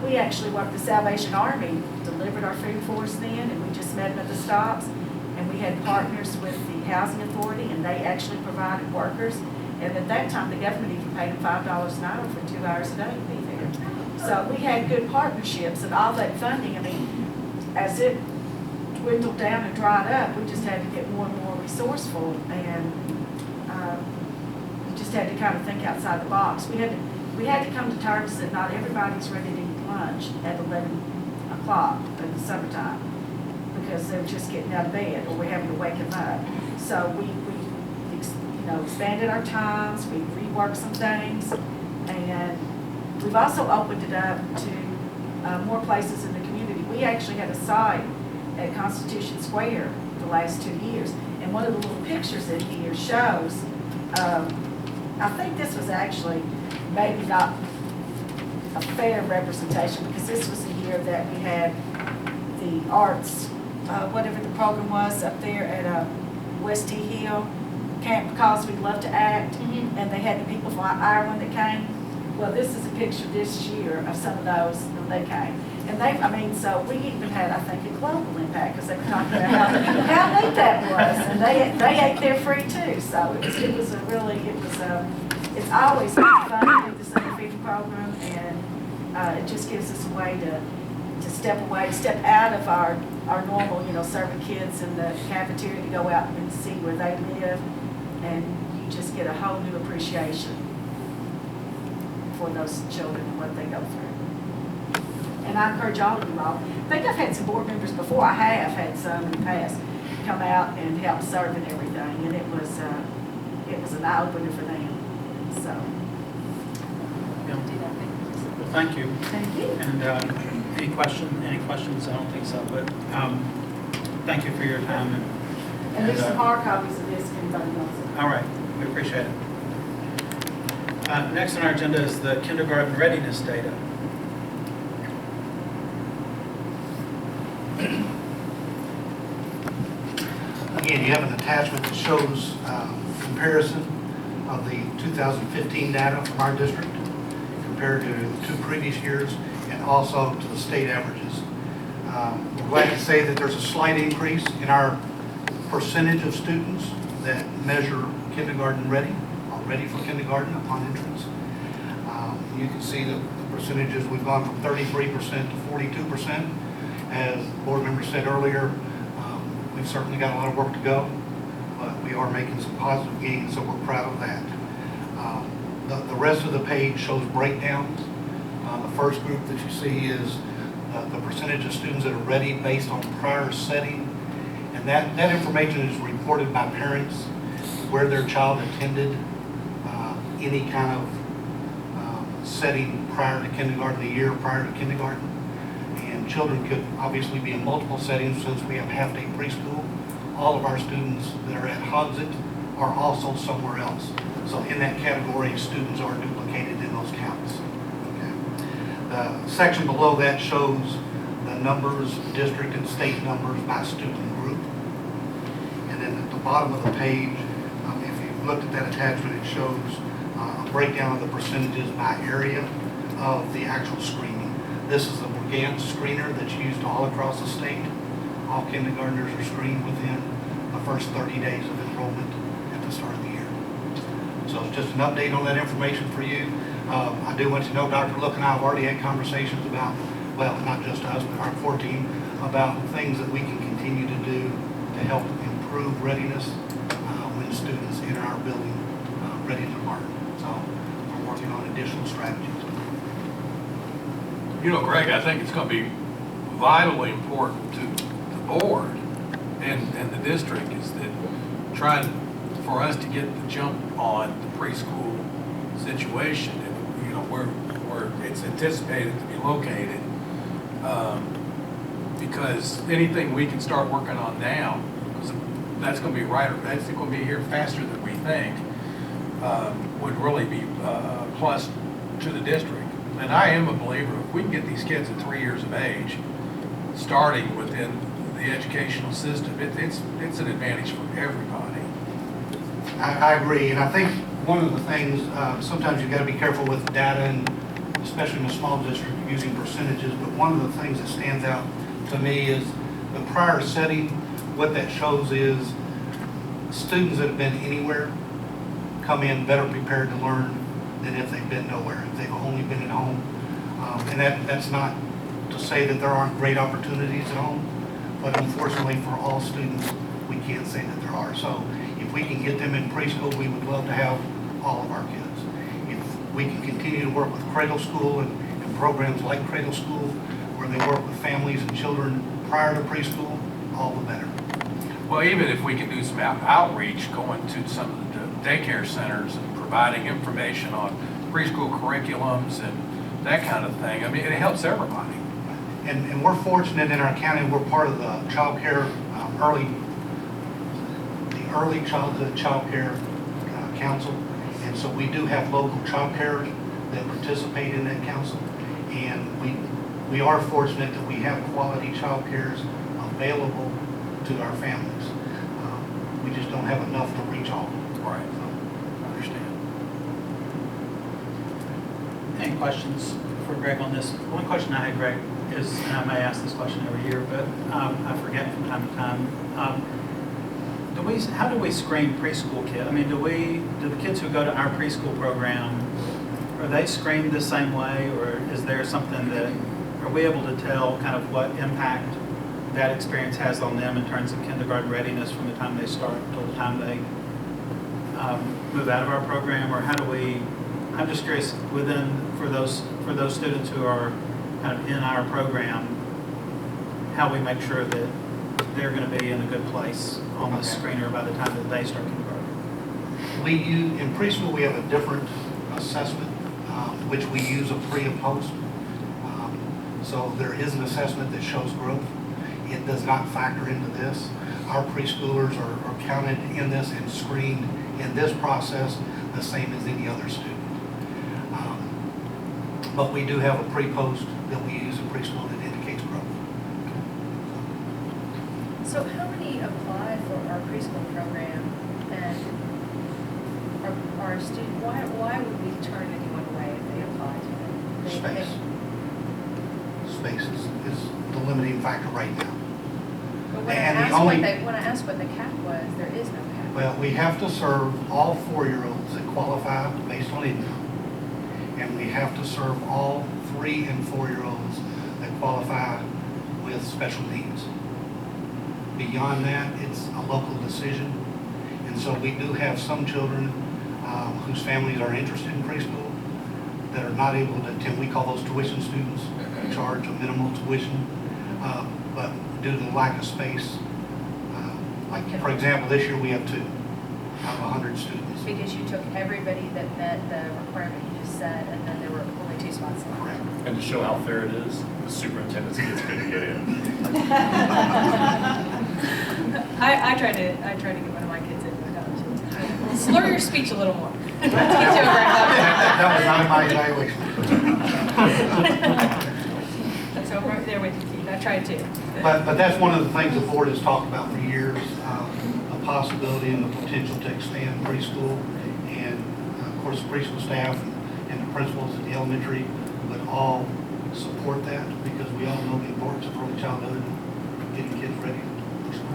We actually worked the Salvation Army, delivered our food for us then, and we just met them at the stops. And we had partners with the Housing Authority, and they actually provided workers. And at that time, the government even paid them $5 an hour for 2 hours a day to be there. So we had good partnerships, and all that funding, I mean, as it dwindled down and dried up, we just had to get more and more resourceful, and we just had to kind of think outside the box. We had to come to terms that not everybody's ready to eat lunch at 11 o'clock in the summertime, because they're just getting out of bed, or we're having to wake them up. So we expanded our times, we reworked some things, and we've also opened it up to more places in the community. We actually had a site at Constitution Square the last 2 years, and one of the little pictures in here shows, I think this was actually maybe not a fair representation, because this was the year that we had the arts, whatever the program was up there at West T Hill Camp, Because We Love to Act, and they had the people from Ireland that came. Well, this is a picture this year of some of those when they came. And they, I mean, so we even had, I think, a global impact because they were talking about how neat that was. And they ate their free too. So it was a really, it's always fun to do the summer feeding program. And it just gives us a way to step out of our normal, serving kids in the cafeteria to go out and see where they live. And you just get a whole new appreciation for those children and what they go through. And I encourage all of you all. I think I've had some board members before. I have had some in the past come out and help serve and everything, and it was an eye opener for them. So. Yeah. Do that thing. Well, thank you. Thank you. And any questions? I don't think so, but thank you for your time. And there's some hard copies of this if anybody wants it. All right, we appreciate it. Next on our agenda is the kindergarten readiness data. Again, you have an attachment that shows comparison of the 2015 data from our district compared to the 2 previous years and also to the state averages. We're glad to say that there's a slight increase in our percentage of students that measure kindergarten ready or ready for kindergarten upon entrance. You can see the percentages, we've gone from 33% to 42%. As the board member said earlier, we've certainly got a lot of work to go, but we are making some positive gains, so we're proud of that. The rest of the page shows breakdowns. The first group that you see is the percentage of students that are ready based on prior setting. And that information is reported by parents where their child attended any kind of setting prior to kindergarten, the year prior to kindergarten. And children could obviously be in multiple settings since we have half-day preschool. All of our students that are at Hogsett are also somewhere else. So in that category, students are duplicated in those counts. Okay. The section below that shows the numbers, district and state numbers by student group. And then at the bottom of the page, if you've looked at that attachment, it shows a breakdown of the percentages by area of the actual screening. This is the Brigant screener that's used all across the state. All kindergartners are screened within the first 30 days of enrollment at the start of the year. So it's just an update on that information for you. I do want you to know Dr. Look and I have already had conversations about, well, not just us, but our core team, about things that we can continue to do to help improve readiness when students enter our building ready to learn. So we're working on additional strategies. Greg, I think it's going to be vitally important to the board and the district is that trying for us to get the jump on the preschool situation, where it's anticipated to be located, because anything we can start working on now, because that's going to be that's going to be here faster than we think, would really be a plus to the district. And I am a believer, if we can get these kids at 3 years of age, starting within the educational system, it's an advantage for everybody. I agree, and I think one of the things, sometimes you've got to be careful with data, and especially in a small district, using percentages, but one of the things that stands out to me is the prior setting. What that shows is students that have been anywhere come in better prepared to learn than if they've been nowhere, if they've only been at home. And that's not to say that there aren't great opportunities at home, but unfortunately for all students, we can't say that there are. So if we can get them in preschool, we would love to have all of our kids. If we can continue to work with Cradle School and programs like Cradle School, where they work with families and children prior to preschool, all the better. Well, even if we can do some outreach, going to some of the daycare centers and providing information on preschool curriculums and that kind of thing, I mean, it helps everybody. And we're fortunate in our county, we're part of the child care, early childhood child care council. And so we do have local child care that participate in that council. And we are fortunate that we have quality child cares available to our families. We just don't have enough to reach all. Right. I understand. any questions for Greg on this? One question I had, Greg, is, and I may ask this question every year, but I forget from time to time. How do we screen preschool kids? I mean, do the kids who go to our preschool program, are they screened the same way, or is there something that, are we able to tell kind of what impact that experience has on them in terms of kindergarten readiness from the time they start until the time they move out of our program? Or how do we, I'm just curious, for those students who are kind of in our program, how we make sure that they're going to be in a good place on the screener by the time that they start kindergarten. In preschool, we have a different assessment, which we use a pre and post. So there is an assessment that shows growth. It does not factor into this. Our preschoolers are counted in this and screened in this process the same as any other student. But we do have a pre-post that we use in preschool that indicates growth. So how many apply for our preschool program, and our student, why would we turn anyone away if they apply to it? Space is the limiting factor right now. But when I asked what the cap was, there is no cap. Well, we have to serve all 4-year-olds that qualify based on income. And we have to serve all 3 and 4-year-olds that qualify with special needs. Beyond that, it's a local decision. And so we do have some children whose families are interested in preschool that are not able to attend. We call those tuition students. We charge a minimal tuition, but due to the lack of space, like for example, this year we have 2 out of 100 students. Because you took everybody that met the requirement you just said, and then there were only 2 spots left. Correct. And to show how fair it is, the superintendent's kids couldn't get in. I tried to get one of my kids in, but I got slur your speech a little more. That was not in my evaluation. So I'm right there with you, Keith. I tried to. But that's one of the things the board has talked about for years, a possibility and the potential to expand preschool. And of course, the preschool staff and the principals at the elementary would all support that, because we all know the importance of early childhood and getting kids ready for school.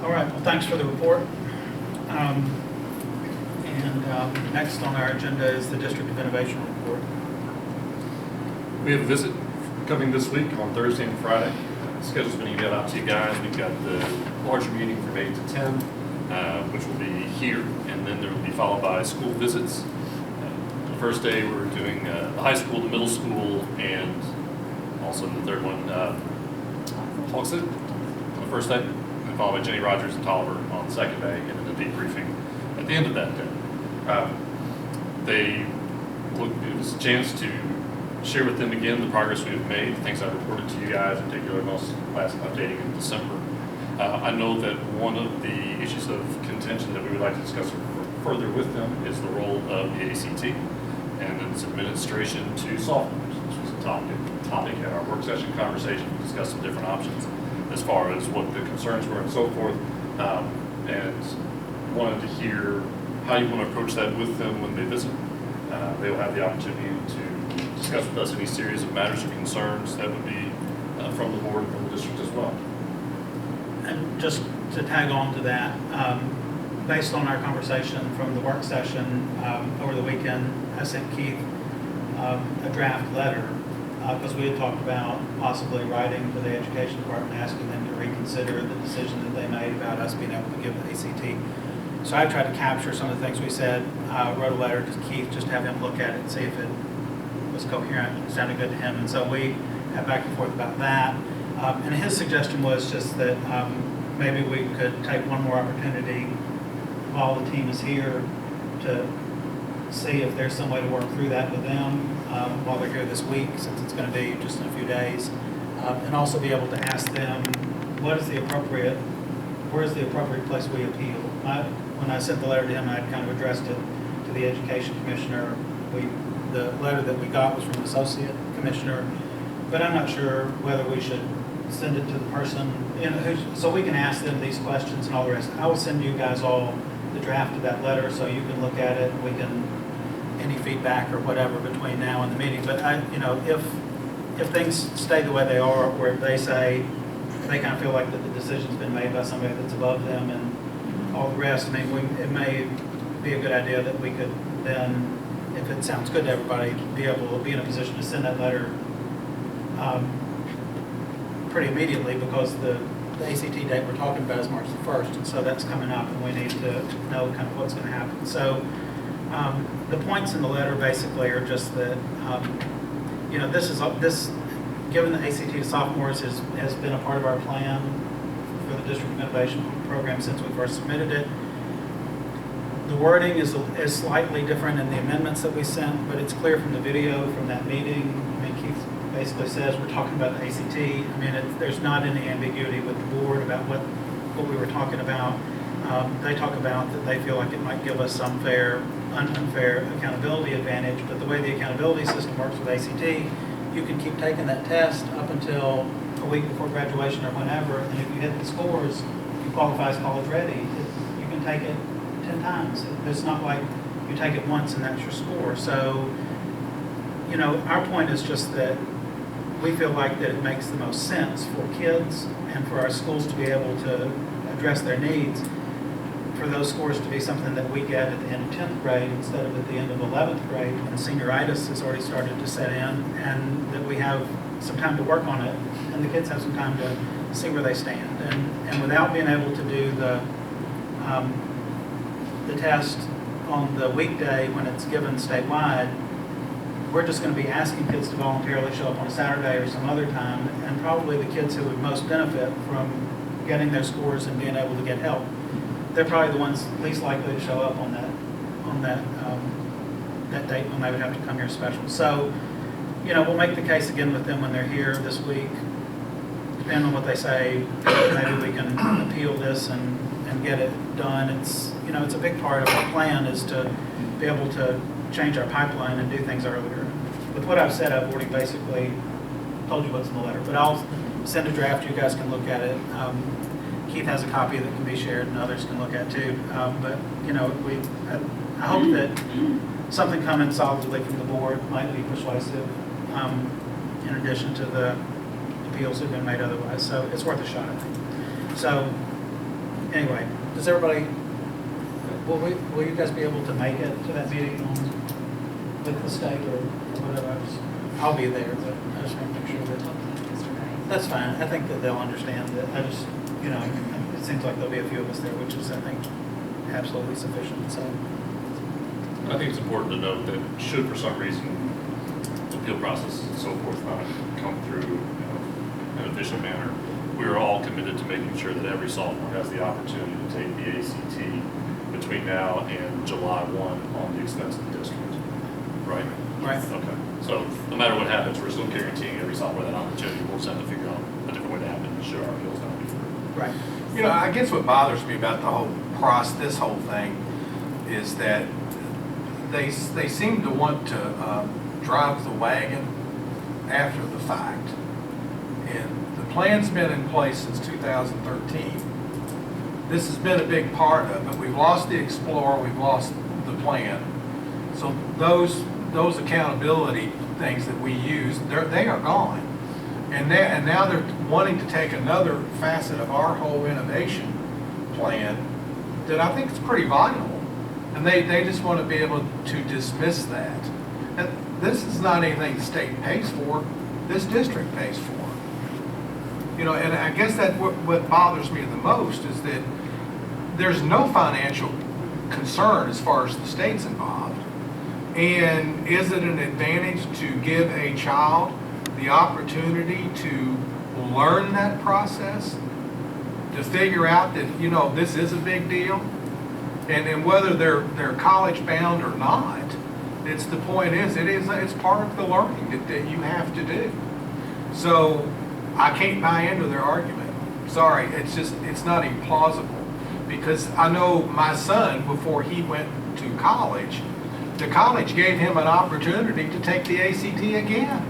All right, well, thanks for the report. Next on our agenda is the District of Innovation report. We have a visit coming this week on Thursday and Friday. The schedule's been emailed out to you guys. We've got the larger meeting from 8 to 10, which will be here, and then there will be followed by school visits. The first day we're doing the high school, the middle school, and also the third one, Hawksett, on the first day, and then followed by Jenny Rogers and Tolliver on the second day, and then the debriefing at the end of that day. It was a chance to share with them again the progress we have made, the things I reported to you guys, in particular most last updating in December. I know that one of the issues of contention that we would like to discuss further with them is the role of the ACT and its administration to sophomores. This was a topic at our work session conversation. We discussed some different options as far as what the concerns were and so forth, and wanted to hear how you want to approach that with them when they visit. They will have the opportunity to discuss with us any series of matters or concerns that would be from the board and from the district as well. And just to tag on to that, based on our conversation from the work session over the weekend, I sent Keith a draft letter because we had talked about possibly writing to the education department asking them to reconsider the decision that they made about us being able to give the ACT. So I tried to capture some of the things we said, wrote a letter to Keith, just to have him look at it and see if it was coherent, it sounded good to him. And so we had back and forth about that. And his suggestion was just that maybe we could take one more opportunity while the team is here to see if there's some way to work through that with them while they're here this week, since it's going to be just in a few days. And also be able to ask them, where's the appropriate place we appeal? When I sent the letter to him, I had kind of addressed it to the education commissioner. The letter that we got was from the associate commissioner, but I'm not sure whether we should send it to the person, so we can ask them these questions and all the rest. I will send you guys all the draft of that letter, so you can look at it, we can, any feedback or whatever between now and the meeting. But if things stay the way they are, where they say, they kind of feel like that the decision's been made by somebody that's above them and all the rest, I mean, it may be a good idea that we could then, if it sounds good to everybody, be able to be in a position to send that letter pretty immediately, because the ACT date we're talking about is March the 1st, and so that's coming up, and we need to know kind of what's going to happen. So the points in the letter basically are just that, this, given the ACT to sophomores has been a part of our plan for the District of Innovation program since we first submitted it. The wording is slightly different in the amendments that we sent, but it's clear from the video from that meeting. I mean, Keith basically says we're talking about the ACT. I mean, there's not any ambiguity with the board about what we were talking about. They talk about that they feel like it might give us some unfair accountability advantage, but the way the accountability system works with ACT, you can keep taking that test up until a week before graduation or whenever, and if you hit the scores, you qualify as college ready. You can take it 10 times. It's not like you take it once and that's your score. So, our point is just that we feel like that it makes the most sense for kids and for our schools to be able to address their needs, for those scores to be something that we get at the end of 10th grade instead of at the end of 11th grade when senioritis has already started to set in, and that we have some time to work on it and the kids have some time to see where they stand. And without being able to do the test on the weekday when it's given statewide, we're just going to be asking kids to voluntarily show up on a Saturday or some other time, and probably the kids who would most benefit from getting their scores and being able to get help, they're probably the ones least likely to show up on that date when they would have to come here special. So, we'll make the case again with them when they're here this week. Depending on what they say, maybe we can appeal this and get it done. It's a big part of our plan is to be able to change our pipeline and do things earlier. With what I've said, I've already basically told you what's in the letter, but I'll send a draft. You guys can look at it. Keith has a copy that can be shared and others can look at too. But I hope that something coming solidly from the board might be persuasive, in addition to the appeals that have been made otherwise. So it's worth a shot, I think. So anyway, does everybody, will you guys be able to make it to that meeting with the state or whatever? I'll be there, but I just want to make sure that that's fine. I think that they'll understand that. It seems like there'll be a few of us there, which is, I think, absolutely sufficient. So I think it's important to note that should for some reason the appeal process and so forth not come through in an efficient manner, we are all committed to making sure that every sophomore has the opportunity to take the ACT between now and July 1 on the expense of the district. Right? Right. Okay. So no matter what happens, we're still guaranteeing every sophomore that opportunity. We'll just have to figure out a different way to happen and show our appeals not be through. right. I guess what bothers me about the whole this whole thing is that they seem to want to drive the wagon after the fact. And the plan's been in place since 2013. This has been a big part of it. We've lost the Explorer, we've lost the plan. So those accountability things that we use, they are gone. And now they're wanting to take another facet of our whole innovation plan that I think is pretty vital. And they just want to be able to dismiss that. And this is not anything the state pays for, this district pays for. And I guess that what bothers me the most is that there's no financial concern as far as the state's involved. And is it an advantage to give a child the opportunity to learn that process, to figure out that, this is a big deal? And whether they're college bound or not, it's the point is, it's part of the learning that you have to do. So I can't buy into their argument. Sorry, it's not even plausible. Because I know my son, before he went to college, the college gave him an opportunity to take the ACT again.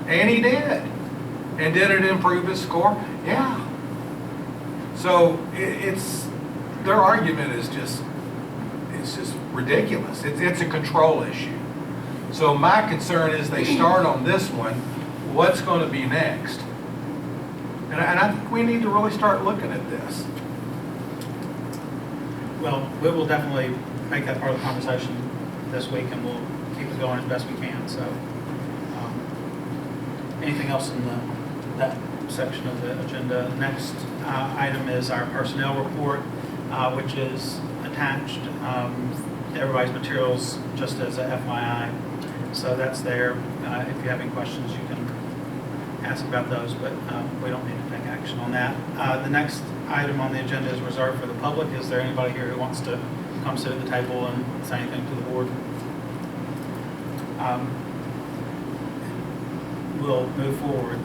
And he did. And did it improve his score? Yeah. So their argument is just it's just ridiculous. It's a control issue. So my concern is they start on this one, what's going to be next? And I think we need to really start looking at this. Well, we will definitely make that part of the conversation this week, and we'll keep it going as best we can, so. Anything else in that section of the agenda? Next item is our personnel report, which is attached to everybody's materials, just as a FYI. So that's there. If you have any questions, you can ask about those, but we don't need to take action on that. The next item on the agenda is reserved for the public. Is there anybody here who wants to come sit at the table and say anything to the board? We'll move forward.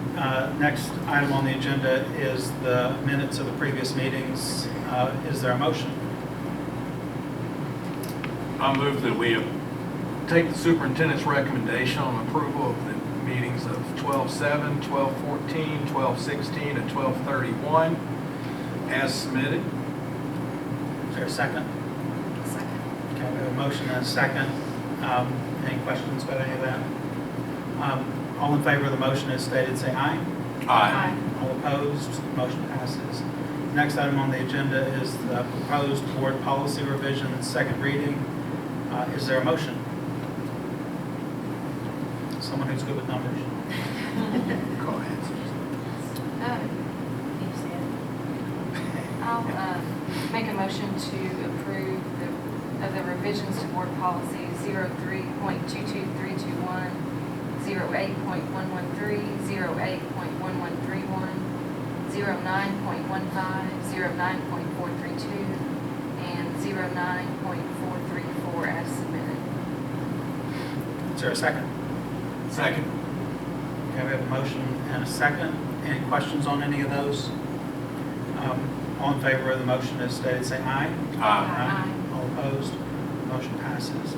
Next item on the agenda is the minutes of the previous meetings. Is there a motion? I move that we take the superintendent's recommendation on approval of the meetings of 12/7, 12/14, 12/16, and 12/31 as submitted. Is there a second? Second. Okay, we have a motion and a second. Any questions about any of that? All in favor of the motion as stated, say aye. Aye. All opposed, motion passes. Next item on the agenda is the proposed board policy revision, second reading. Is there a motion? Someone who's good with numbers. Go ahead. I'll make a motion to approve the revisions to board policy 03.22321, 08.113, 08.1131, 09.15, 09.432, and 09.434 as submitted. Is there a second? Second. Okay, we have a motion and a second. Any questions on any of those? All in favor of the motion as stated, say aye. Aye. All opposed, motion passes.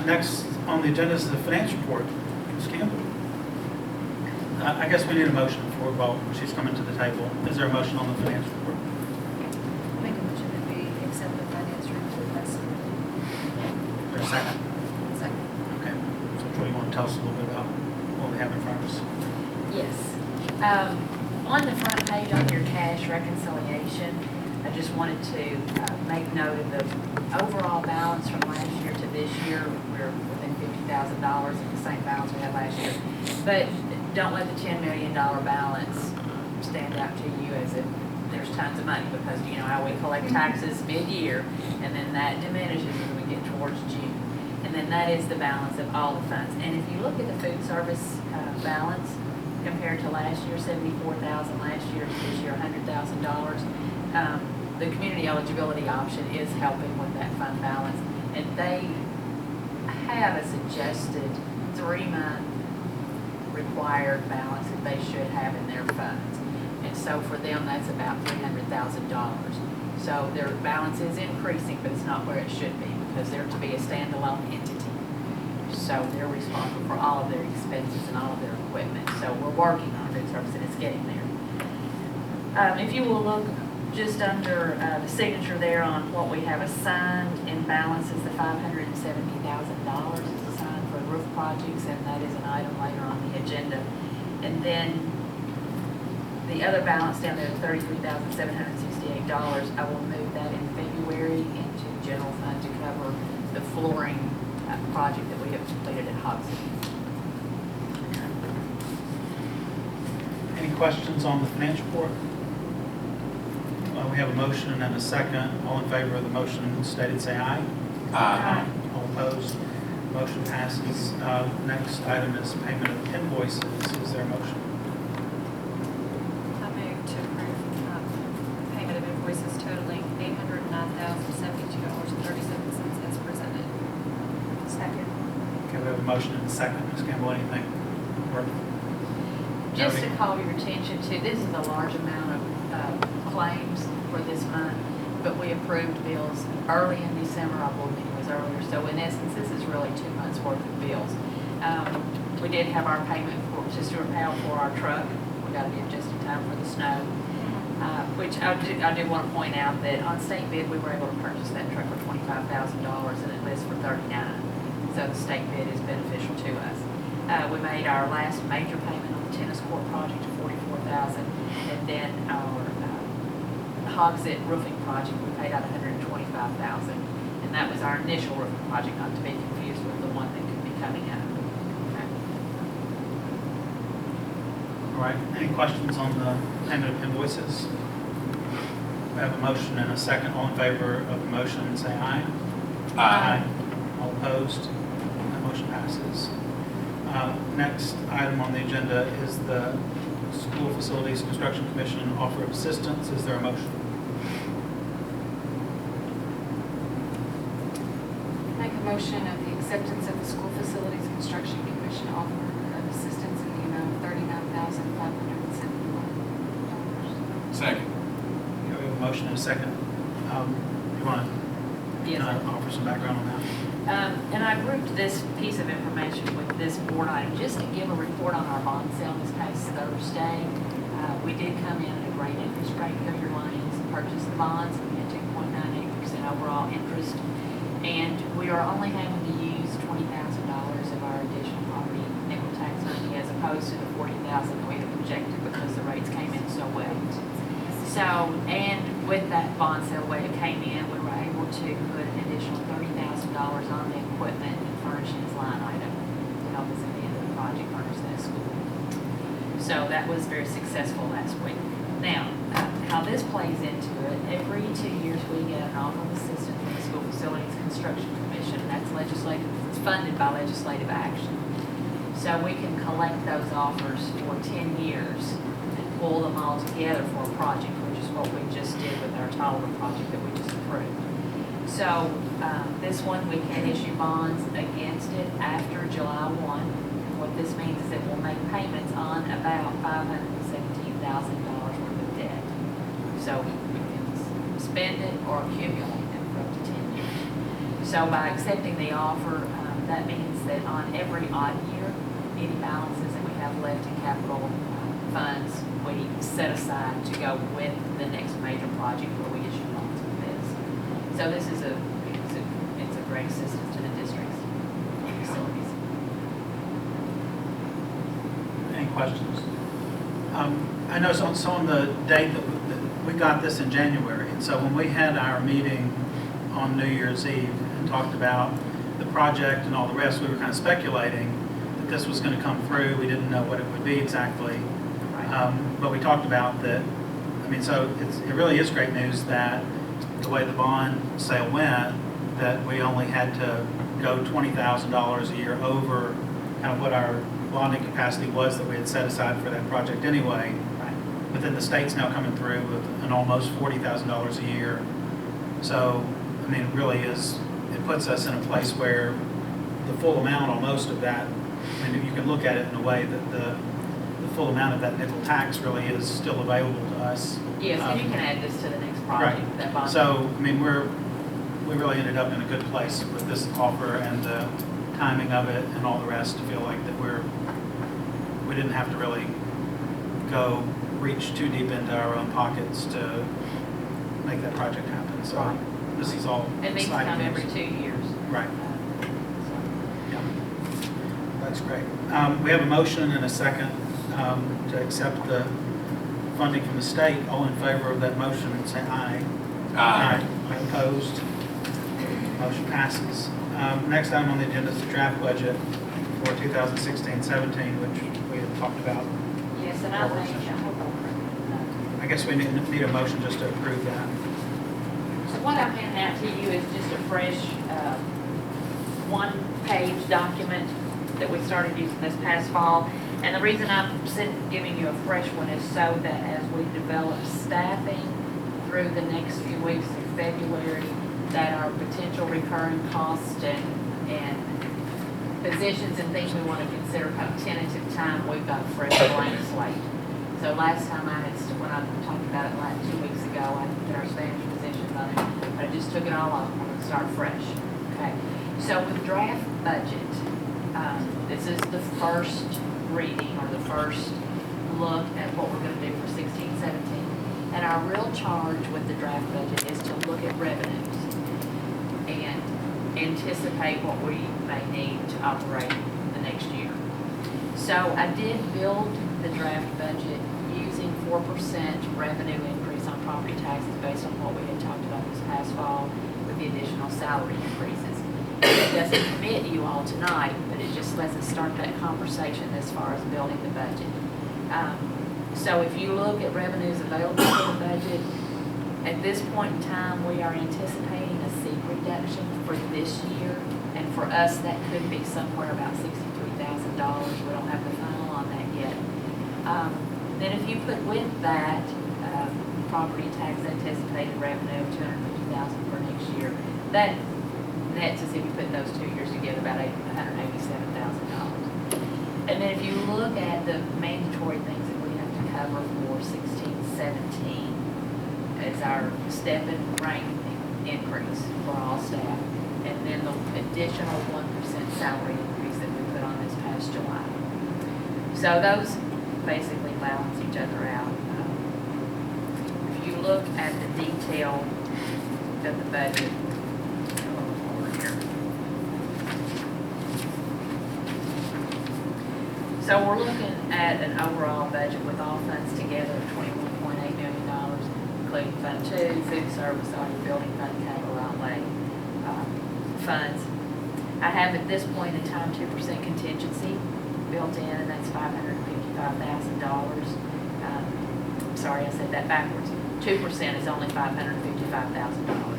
Next on the agenda is the finance report. Ms. Campbell. I guess we need a motion before, well, she's coming to the table. Is there a motion on the finance report? Make a motion that we accept the finance report as submitted. Is there a second? Second. Okay, so Troy, you want to tell us a little bit about what we have in front of us? Yes. On the front page on your cash reconciliation, I just wanted to make note of the overall balance from last year to this year. We're within $50,000 of the same balance we had last year. But don't let the $10 million balance stand out to you as if there's tons of money, because you know how we collect taxes mid-year, and then that diminishes as we get towards June. And then that is the balance of all the funds. And if you look at the food service balance compared to last year, $74,000 last year, to this year $100,000, the community eligibility option is helping with that fund balance. And they have a suggested 3-month required balance that they should have in their funds. And so for them, that's about $300,000. So their balance is increasing, but it's not where it should be, because they're to be a standalone entity. So they're responsible for all of their expenses and all of their equipment. So we're working on food service, and it's getting there. If you will look just under the signature there on what we have assigned in balance is the $570,000 is assigned for roof projects, and that is an item later on the agenda. And then the other balance down there, $33,768, I will move that in February into general fund to cover the flooring project that we have completed at Hodson. Any questions on the finance report? We have a motion and a second. All in favor of the motion stated, say aye. Aye. All opposed, motion passes. Next item is payment of invoices. Is there a motion? I move to approve payment of invoices totaling $809,072.37 as presented. Second. Okay, we have a motion and a second. Ms. Campbell, anything? Or- Just to call your attention to, this is a large amount of claims for this month, but we approved bills early in December. I believe it was earlier. So in essence, this is really 2 months worth of bills. We did have our payment to Stuart Powell for our truck. We got it in just in time for the snow. Which I do want to point out that on state bid, we were able to purchase that truck for $25,000 and it lists for $39,000. So the state bid is beneficial to us. We made our last major payment on the tennis court project of $44,000, and then our Hogsett roofing project, we paid out $125,000, and that was our initial roofing project, not to be confused with the one that could be coming up. All right, any questions on the payment of invoices? We have a motion and a second. All in favor of the motion, say aye. Aye. All opposed? That motion passes. Next item on the agenda is the School Facilities Construction Commission offer of assistance. Is there a motion? Make a motion of the acceptance of the School Facilities Construction Commission offer of assistance in the amount of $39,571. Second. We have a motion and a second. You want Yes. to offer some background on that? And I grouped this piece of information with this board item just to give a report on our bond sale this past Thursday. We did come in at a great interest rate. Hilliard Lyons purchased the bonds. We had 2.98% overall interest. And we are only having to use $20,000 of our additional property nickel tax money as opposed to the $40,000 that we had projected because the rates came in so well. So, and with that bond sale, the way it came in, we were able to put an additional $30,000 on the equipment and furnishings line item to help us at the end of the project furnish that school. So that was very successful last week. Now, how this plays into it, every 2 years we get an offer of assistance from the School Facilities Construction Commission. That's legislative, it's funded by legislative action. So we can collect those offers for 10 years and pull them all together for a project, which is what we just did with our Tyler project that we just approved. So this one, we can issue bonds against it after July 1. And what this means is that we'll make payments on about $517,000 worth of debt. So we can spend it or accumulate it for up to 10 years. So by accepting the offer, that means that on every odd year, any balances that we have left in capital funds, we set aside to go with the next major project where we issue bonds with this. So this is it's a great assistance to the district's facilities. Any questions? I know so on the date that we got this in January, and so when we had our meeting on New Year's Eve and talked about the project and all the rest, we were kind of speculating that this was going to come through. We didn't know what it would be exactly. But we talked about that. I mean, so it really is great news that the way the bond sale went, that we only had to go $20,000 a year over kind of what our bonding capacity was that we had set aside for that project anyway. But then the state's now coming through with an almost $40,000 a year. So, I mean, it really is, it puts us in a place where the full amount almost of that, I mean, you can look at it in a way that the full amount of that nickel tax really is still available to us. Yes, and you can add this to the next project. Right. That bond. So, I mean, we really ended up in a good place with this offer and the timing of it and all the rest to feel like that we didn't have to really go reach too deep into our own pockets to make that project happen. So Right. this is all And these exciting come every news. 2 years. Right. So. Yeah. That's great. We have a motion and a second to accept the funding from the state. All in favor of that motion, say aye. Aye. Opposed? Motion passes. Next item on the agenda is the draft budget for 2016-17, which we had talked about. Yes, and I think, I guess we need a motion just to approve that. so what I'm handing out to you is just a fresh, one-page document that we started using this past fall. And the reason I'm giving you a fresh one is so that as we develop staffing through the next few weeks of February, that our potential recurring costs and positions and things we want to consider kind of tentative time, we've got a fresh blank slate. So last time when I talked about it like 2 weeks ago, I put our Spanish positions on it, but I just took it all off. I'm going to start fresh. Okay. So with draft budget, this is the first reading or the first look at what we're going to do for 16-17. And our real charge with the draft budget is to look at revenues and anticipate what we may need to operate the next year. So I did build the draft budget using 4% revenue increase on property taxes based on what we had talked about this past fall with the additional salary increases. It doesn't commit you all tonight, but it just lets us start that conversation as far as building the budget. So if you look at revenues available for the budget, at this point in time, we are anticipating a seat reduction for this year. And for us, that could be somewhere about $63,000. We don't have the final on that yet. Then if you put with that property tax anticipated revenue of $250,000 for next year, that nets, as if you put those 2 years together, about $187,000. And then if you look at the mandatory things that we have to cover for 16-17 as our step and rank increase for all staff, and then the additional 1% salary increase that we put on this past July. So those basically balance each other out. If you look at the detail of the budget, over here. So we're looking at an overall budget with all funds together of $21.8 million, including Fund 2, food service, audio building fund, capital outlay funds. I have at this point in time 2% contingency built in, and that's $555,000. Sorry, I said that backwards. 2% is only $555,000,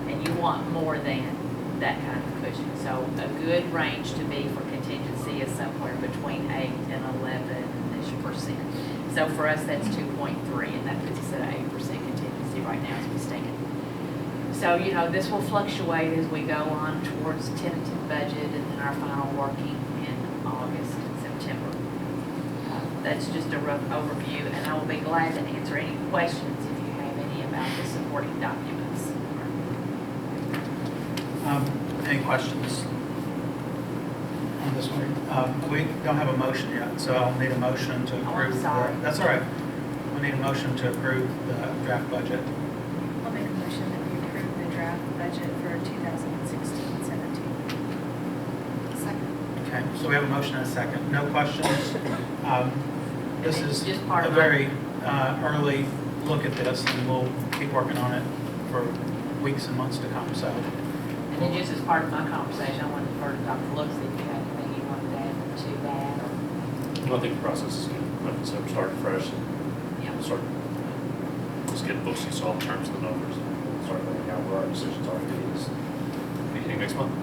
and you want more than that kind of cushion. So a good range to be for contingency is somewhere between 8 and 11%. So for us, that's 2.3, and that puts us at 8% contingency right now as we stand. So, you know, this will fluctuate as we go on towards tentative budget and then our final working in August and September. That's just a rough overview, and I will be glad to answer any questions if you have any about the supporting documents. Any questions on this one? We don't have a motion yet, so I'll need a motion to approve. I'm sorry. That's all right. We need a motion to approve the draft budget. I'll make a motion that we approve the draft budget for 2016-17. Second. Okay, so we have a motion and a second. No questions. This is Just part a of very early look at this, and we'll keep working on it for weeks and months to come, so. And then just as part of my conversation, I wanted to refer to Dr. Looks if you had anything you wanted to add to that, or, I think the process is good. Like I said, we're starting fresh and yeah. start just getting books you saw in terms of the numbers and start laying out where our decisions are is beginning next month.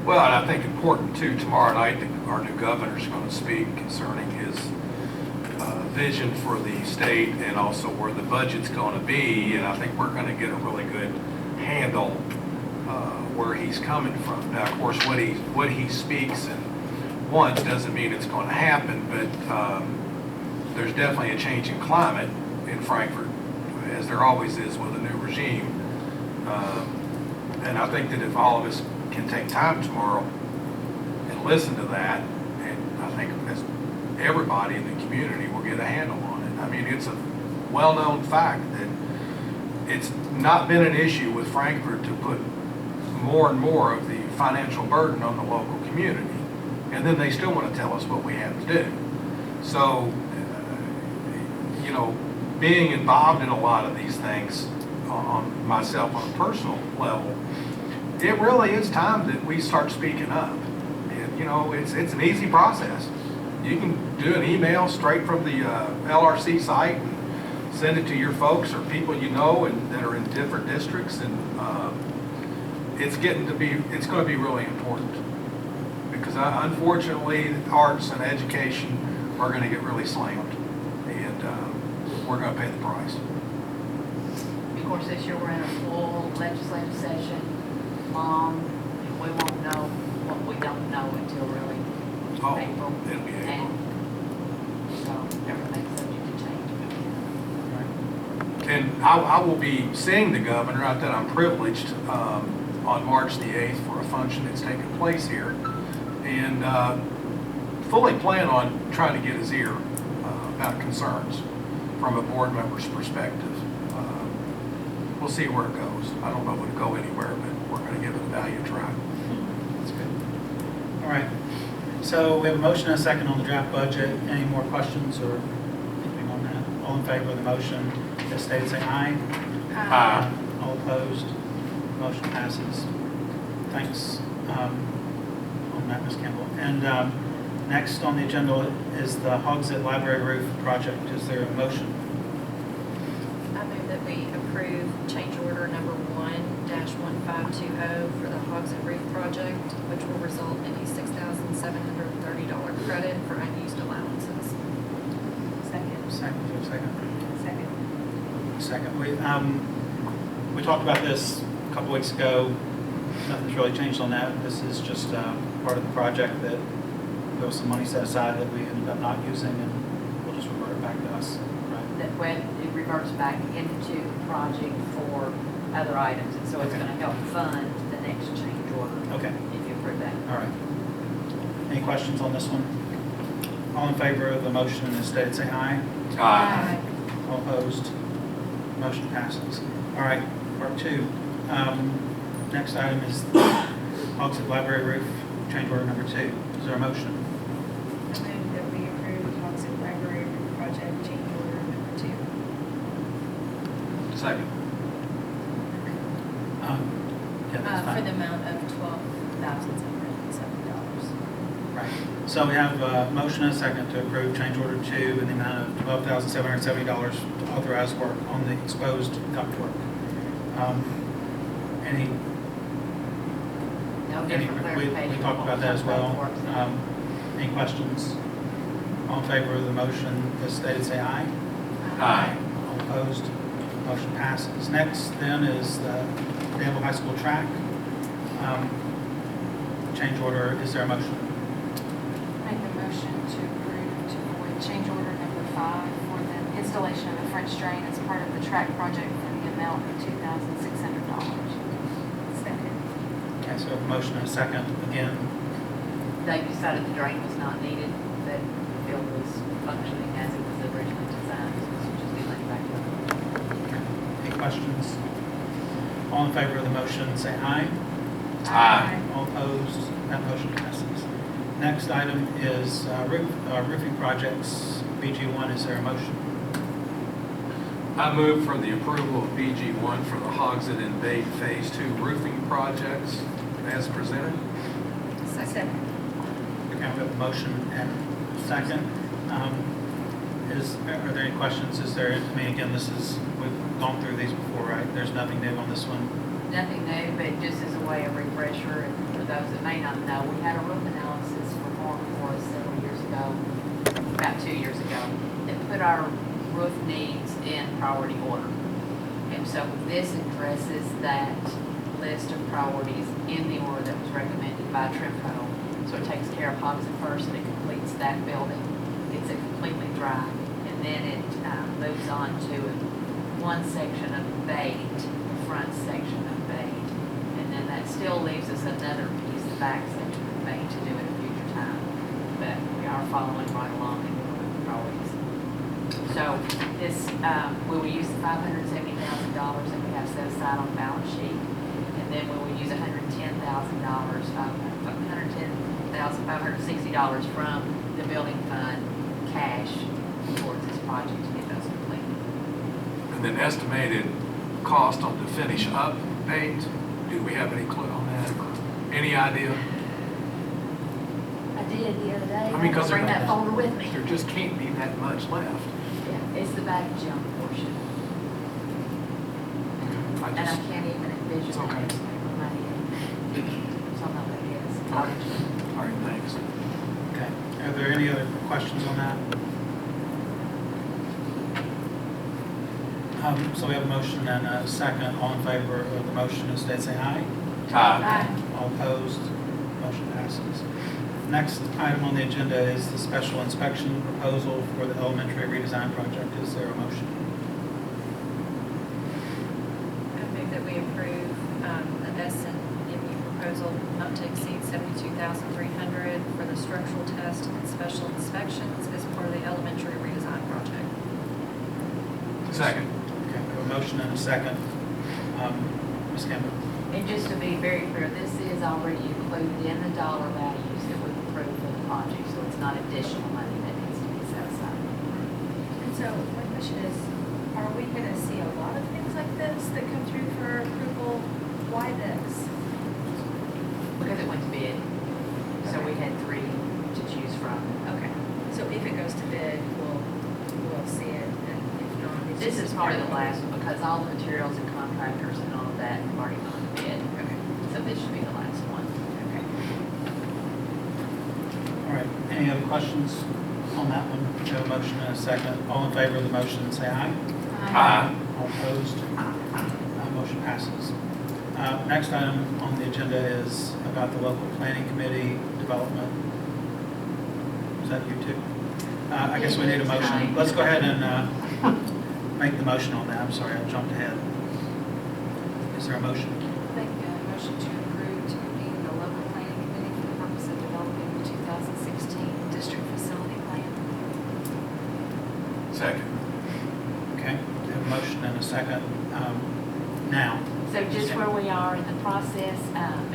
Well, and I think important too, tomorrow night, our new governor's going to speak concerning his vision for the state and also where the budget's going to be. And I think we're going to get a really good handle where he's coming from. Now, of course, what he speaks and wants doesn't mean it's going to happen, but there's definitely a change in climate in Frankfort, as there always is with a new regime. And I think that if all of us can take time tomorrow and listen to that, and I think as everybody in the community will get a handle on it. I mean, it's a well-known fact that it's not been an issue with Frankfort to put more and more of the financial burden on the local community, and then they still want to tell us what we have to do. So, you know, being involved in a lot of these things on myself on a personal level, it really is time that we start speaking up. And, you know, it's an easy process. You can do an email straight from the LRC site and send it to your folks or people you know and that are in different districts, and it's going to be really important, because unfortunately arts and education are going to get really slammed, and we're going to pay the price. Of course, this year we're in a full legislative session, long, and we won't know what we don't know until really April. It'll be April. And so everything's subject to change. And I will be seeing the governor, not that I'm privileged, on March the 8th for a function that's taking place here, and fully plan on trying to get his ear about concerns from a board member's perspective. we'll see where it goes. I don't know if it'll go anywhere, but we're going to give it a value try. That's good. All right. So we have a motion and a second on the draft budget. Any more questions or anything on that? All in favor of the motion, as stated, say aye. Aye. All opposed? Motion passes. Thanks on that, Ms. Campbell. And next on the agenda is the Hogsett Library Roof Project. Is there a motion? I move that we approve change order number 1-1520 for the Hogsett Roof Project, which will result in a $6,730 credit for unused allowances. Second. Second, is there a second? Second. Second. We talked about this a couple weeks ago. Nothing's really changed on that. This is just part of the project that there was some money set aside that we ended up not using, and we'll just revert it back to us, right? That when it reverts back into the project for other items, and so it's Okay. going to help fund the next change order. Okay. If you approve that. All right. Any questions on this one? All in favor of the motion as stated, say aye. All opposed? Motion passes. All right, part two. Next item is Hogsett Library Roof, change order number 2. Is there a motion? I move that we approve Hogsett Library Roof Project change order number 2. Second. Yeah, that's For fine. the amount of $12,770. Right. So we have a motion and a second to approve change order 2 in the amount of $12,770 to authorize work on the exposed ductwork. Any No different we clarification. talked on about that as well. what works. Any questions? All in favor of the motion as stated, say aye. Aye. All opposed? Motion passes. Next then is the Danville High School track. Change order, is there a motion? Make a motion to approve to avoid change order number 5 for the installation of a French drain as part of the track project for the amount of $2,600. Second. Okay, so a motion and a second. Again, They decided the drain was not needed, that the field was functioning as it was originally designed, so it's just be laid back up. any questions? All in favor of the motion, say aye. Aye. All opposed? That motion passes. Next item is roofing projects, BG1. Is there a motion? I move for the approval of BG1 for the Hogsett and Bade Phase 2 roofing projects as presented. Second. Okay, we have a motion and a second. Are there any questions? Is there, I mean, again, we've gone through these before, right? There's nothing new on this one. Nothing new, but just as a way of refresher, and for those that may not know, we had a roof analysis performed for us several years ago, about 2 years ago, that put our roof needs in priority order. And so this addresses that list of priorities in the order that was recommended by Trimco. So it takes care of Hogsett first, and it completes that building. It's a completely dry, and then it moves on to one section of Bade, the front section of Bade, and then that still leaves us another piece, the back section of Bade, to do at a future time. But we are following right along in the priorities. So this, we will use the $570,000 that we have set aside on the balance sheet, and then we will use $110,560 from the building fund cash towards this project to get those completed. And then estimated cost on the finish up paint, do we have any clue on that? Or any idea? I did the other day. I mean, 'cause bring they're- that folder with me. There just can't be that much left. Yeah, it's the back jump portion, I and I just, can't even envision It's that okay. estimate with my head. So I'm not gonna guess. all right, thanks. Okay. Are there any other questions on that? So we have a motion and a second. All in favor of the motion, as stated, say aye. All opposed? Motion passes. Next item on the agenda is the special inspection proposal for the elementary redesign project. Is there a motion? I move that we approve an S&M proposal not to exceed $72,300 for the structural test and special inspections as part of the elementary redesign project. Second. Okay, we have a motion and a second. Ms. Campbell? And just to be very clear, this is already included in the dollar values that we've approved for the project, so it's not additional money that needs to be set aside. And so my question is, are we going to see a lot of things like this that come through for approval? Why this? Because it went to bid, so we had 3 to choose from. Okay, so if it goes to bid, we'll see it, and if not, it's This just is probably the last one because all the materials and contractors and all of that have already gone to bid. Okay, So this should be the last one. okay. All right, any other questions on that one? We have a motion and a second. All in favor of the motion, say aye. Aye. All opposed? Motion passes. Next item on the agenda is about the local planning committee development. Is that you too? I guess we need a motion. Let's go ahead and make the motion on that. I'm sorry, I jumped ahead. Is there a motion? Make a motion to approve to convene the local planning committee for the purpose of developing the 2016 district facility plan. Second. Okay, we have a motion and a second. Now, So just where we are in the process,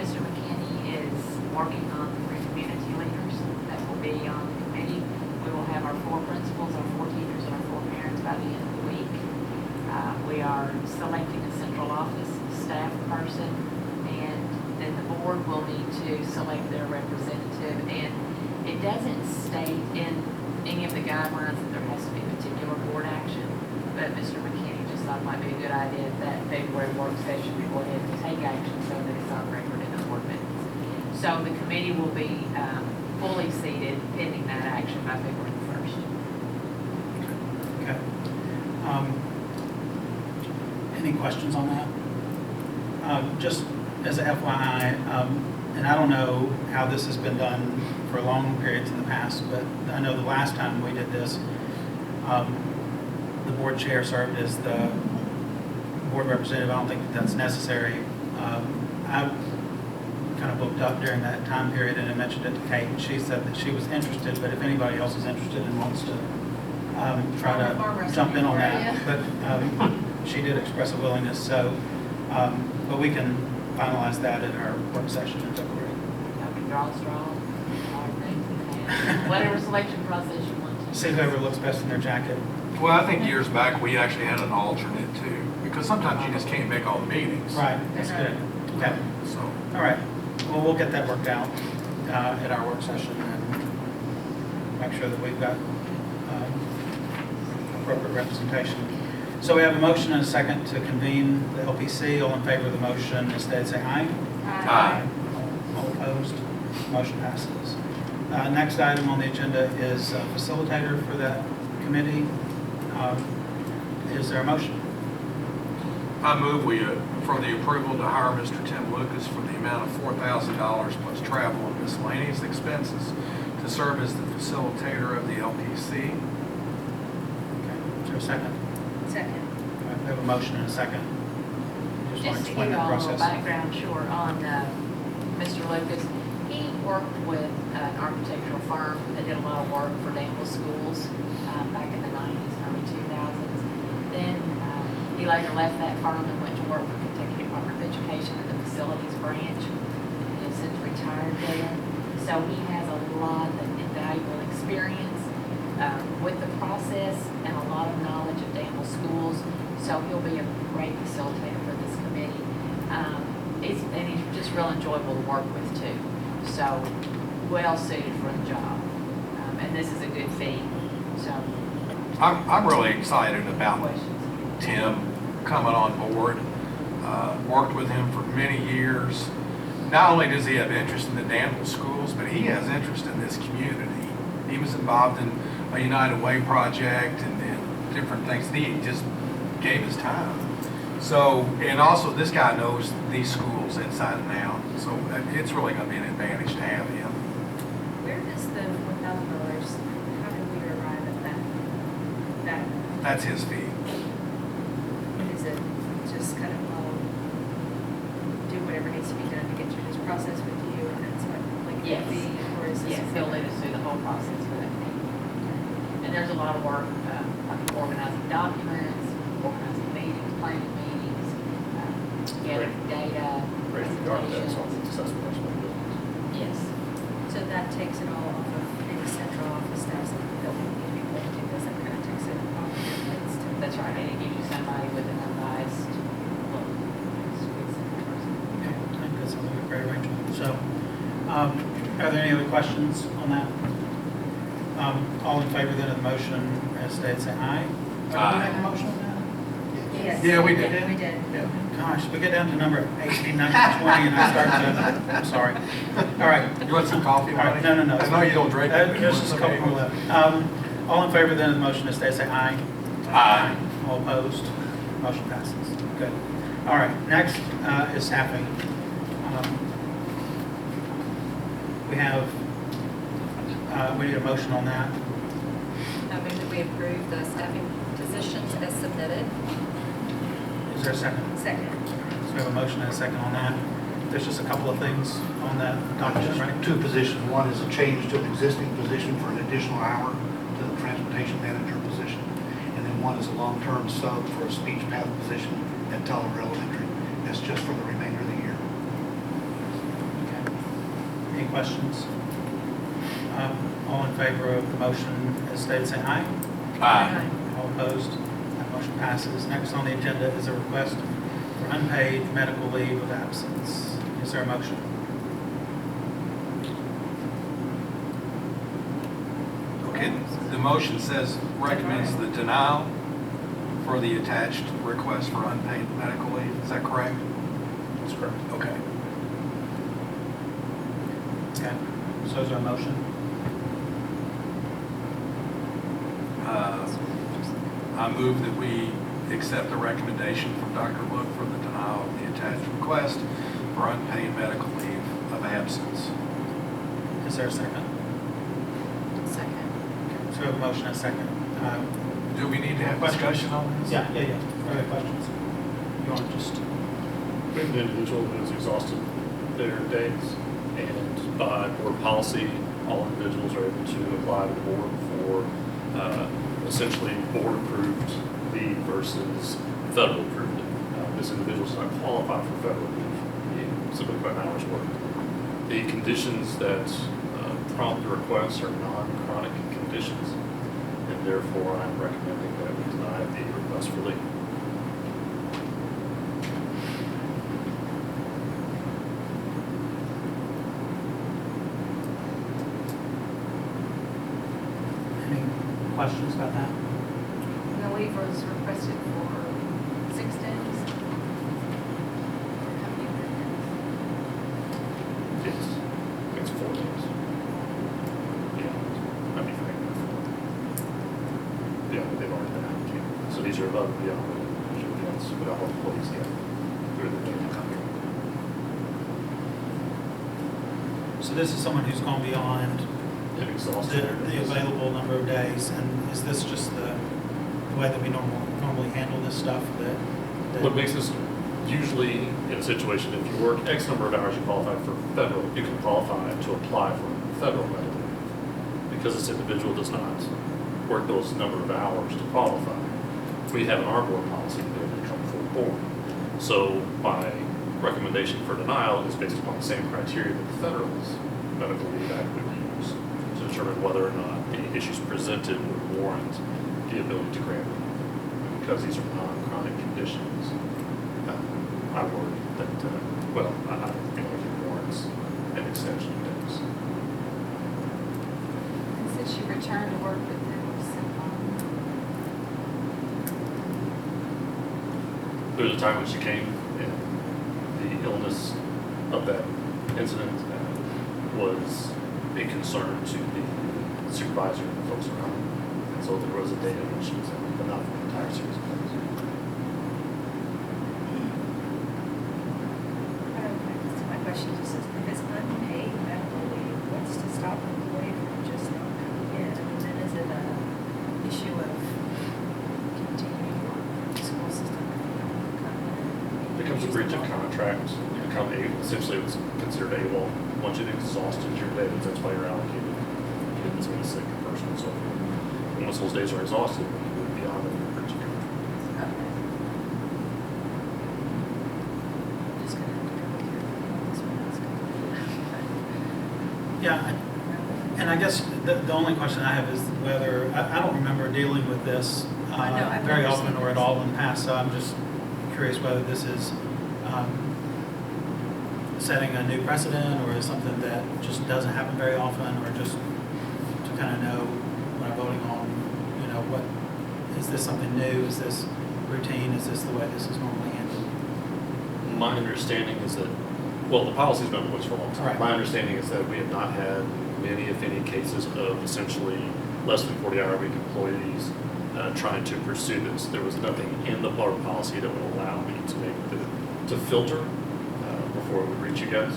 Mr. McKinney is working on the 3 community leaders that will be on the committee. We will have our 4 principals, our 4 teachers, and our 4 parents by the end of the week. We are selecting a central office staff person, and then the board will need to select their representative. And it doesn't state in any of the guidelines that there has to be particular board action, but Mr. McKinney just thought it might be a good idea at that February work session to go ahead and take action so that it's on record in the board minutes. So the committee will be fully seated pending that action by February 1st. okay. Any questions on that? Just as a FYI, and I don't know how this has been done for long periods in the past, but I know the last time we did this, the board chair served as the board representative. I don't think that's necessary. I kind of booked up during that time period, and I mentioned it to Kate, and she said that she was interested, but if anybody else is interested and wants to try to jump in on that, but she did express a willingness, so, but we can finalize that in our work session in February. I can draw a straw, whatever selection process you want to. See whoever looks best in their jacket. Well, I think years back, we actually had an alternate too, because sometimes you just can't make all the meetings. Right, that's good. Okay, So, all right. Well, we'll get that worked out at our work session and make sure that we've got appropriate representation. So we have a motion and a second to convene the LPC. All in favor of the motion, instead say aye. Aye. All opposed? Motion passes. Next item on the agenda is facilitator for that committee. Is there a motion? I move for the approval to hire Mr. Tim Lucas for the amount of $4,000 plus travel and miscellaneous expenses to serve as the facilitator of the LPC. Okay, is there a second? Second. All right, we have a motion and a second. Just want Just to to give explain you the all a little process. background short on Mr. Lucas, he worked with an architectural firm that did a lot of work for Danville schools back in the 90s, early 2000s. Then he later left that firm and went to work for Kentucky Department of Education in the facilities branch. He has since retired there. So he has a lot of invaluable experience with the process and a lot of knowledge of Danville schools. So he'll be a great facilitator for this committee. And he's just real enjoyable to work with too. So well suited for the job. And this is a good fee. So I'm really excited about questions? Tim coming on board. Worked with him for many years. Not only does he have interest in the Danville schools, but he has interest in this community. He was involved in a United Way project and different things. He just gave his time. So, and also this guy knows these schools inside and out. So it's really going to be an advantage to have him. Where does the $1,000, how did we arrive at that? That's his fee. Is it just kind of, do whatever needs to be done to get through this process with you, and that's what, like, Yes. the fee, or is this? Yes, he'll lead us through the whole process for that meeting. And there's a lot of work, like organizing documents, organizing meetings, planning meetings, gathering data. Raising the architects on the presentations. assessment responsibilities. Yes. So that takes it all off of any central office staff, so that we need people to do this, that kind of takes it off of your plates too. That's right, and it gives you somebody with an unbiased look. Okay, I think that's a great arrangement. So, are there any other questions on that? All in favor then of the motion as stated, say aye. Did we make a motion on that? Yes. Yeah, we did. We did. Yeah. Gosh, we get down to number 18, 19, 20, and I start to, I'm sorry. All right. You want some coffee, All right, Marty? no, no, no. I know you don't drink it. but you There's want just a some couple more coffee? left. All in favor then of the motion as stated, say aye. Aye. All opposed? Motion passes. Good. All right, next is staffing. We have, we need a motion on that. I move that we approve the staffing positions as submitted. Is there a second? Second. So we have a motion and a second on that. There's just a couple of things on that document, right? Two positions. One is a change to an existing position for an additional hour to the transportation manager position. And then one is a long-term sub for a speech path position at Teller Elementary. That's just for the remainder of the year. Okay. Any questions? All in favor of the motion as stated, say aye. Aye. All opposed? That motion passes. Next on the agenda is a request for unpaid medical leave of absence. Is there a motion? Okay, the motion says recommends the denial for the attached request for unpaid medical leave. Is that correct? That's correct. Okay. Okay. So is there a motion? I move that we accept the recommendation from Dr. Look for the denial of the attached request for unpaid medical leave of absence. Is there a second? Second. Okay. So we have a motion and a second. Do we need to have Questions? discussion on this? Yeah. Are there questions? You want to just, We have an individual who's exhausted their days, and by board policy, all individuals are able to apply to the board for essentially board-approved leave versus federal-approved leave. This individual does not qualify for federal leave, simply by hours worked. The conditions that prompt the request are non-chronic conditions, and therefore I'm recommending that we deny the request for leave. any questions about that? And the leave was requested for 6 days. How many days? Yes, it's 4 days. Yeah, I'd be fine with 4. Yeah, but they've already been allocated. So these are above and beyond the usual counts, but all employees get through the day company. So this is someone who's gone beyond They've exhausted their the days. available number of days, and is this just the way that we normally handle this stuff? That What makes us usually in a situation, if you work X number of hours, you qualify for federal, you can qualify to apply for federal medical leave. Because this individual does not work those number of hours to qualify, we have an our board policy that they would come full board. So my recommendation for denial is based upon the same criteria that the Federal's Medical Leave Act would use to determine whether or not the issues presented would warrant the ability to grant it. Because these are non-chronic conditions, I worry that, I think it warrants an extension of days. And since you returned to work with them, There was a time when she came, and the illness of that incident was a concern to the supervisor and the folks around. And so there was a day when she was in, but not for the entire series of days. my question is, if it's unpaid medical leave, what's to stop an employee from just not coming in? I mean, then is it an issue of continuing on the school system? It becomes a breach of contract, you become essentially it's considered AWOL. Once you've exhausted your days, that's why you're allocated. Kid that's been a sick person and so forth. And once those days are exhausted, you would be on the breach of contract. Yeah, and I guess the only question I have is whether, I don't remember dealing with this I know, I've very never often seen or at this. all in the past, so I'm just curious whether this is setting a new precedent, or is something that just doesn't happen very often, or just to kind of know when I'm voting on, you know, what, is this something new, is this routine, is this the way this is normally handled? My understanding is that, well, the policy's been in place for a long time. Right. My understanding is that we have not had many, if any, cases of essentially less than 40-hour-a-week employees trying to pursue this. There was nothing in the board policy that would allow me to filter before it would reach you guys.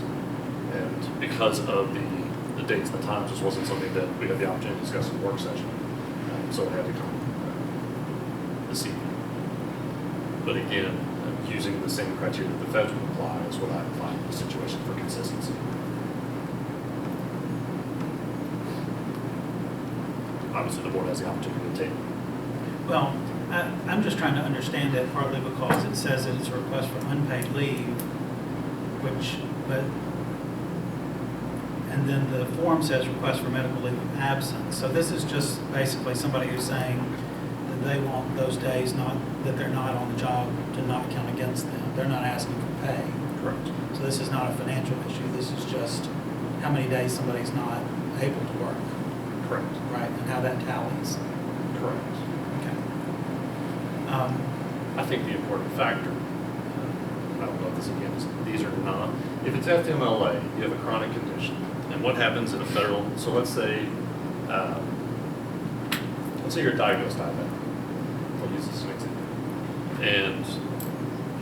And because of the dates and the times, this wasn't something that we had the opportunity to discuss in the work session. So it had to come this evening. But again, using the same criteria that the feds would apply is what I apply in the situation for consistency. Obviously, the board has the opportunity to take. Well, I'm just trying to understand it partly because it says that it's a request for unpaid leave, and then the form says request for medical leave of absence. So this is just basically somebody who's saying that they want those days that they're not on the job to not count against them. They're not asking for pay. Correct. So this is not a financial issue. This is just how many days somebody's not able to work, Correct. right? And how that tallies. Correct. Okay. I think the important factor, I don't know if this again is, these are not, if it's FMLA, you have a chronic condition. And what happens in a federal, so let's say you're diagnosed diabetic. I'll use this as an example. And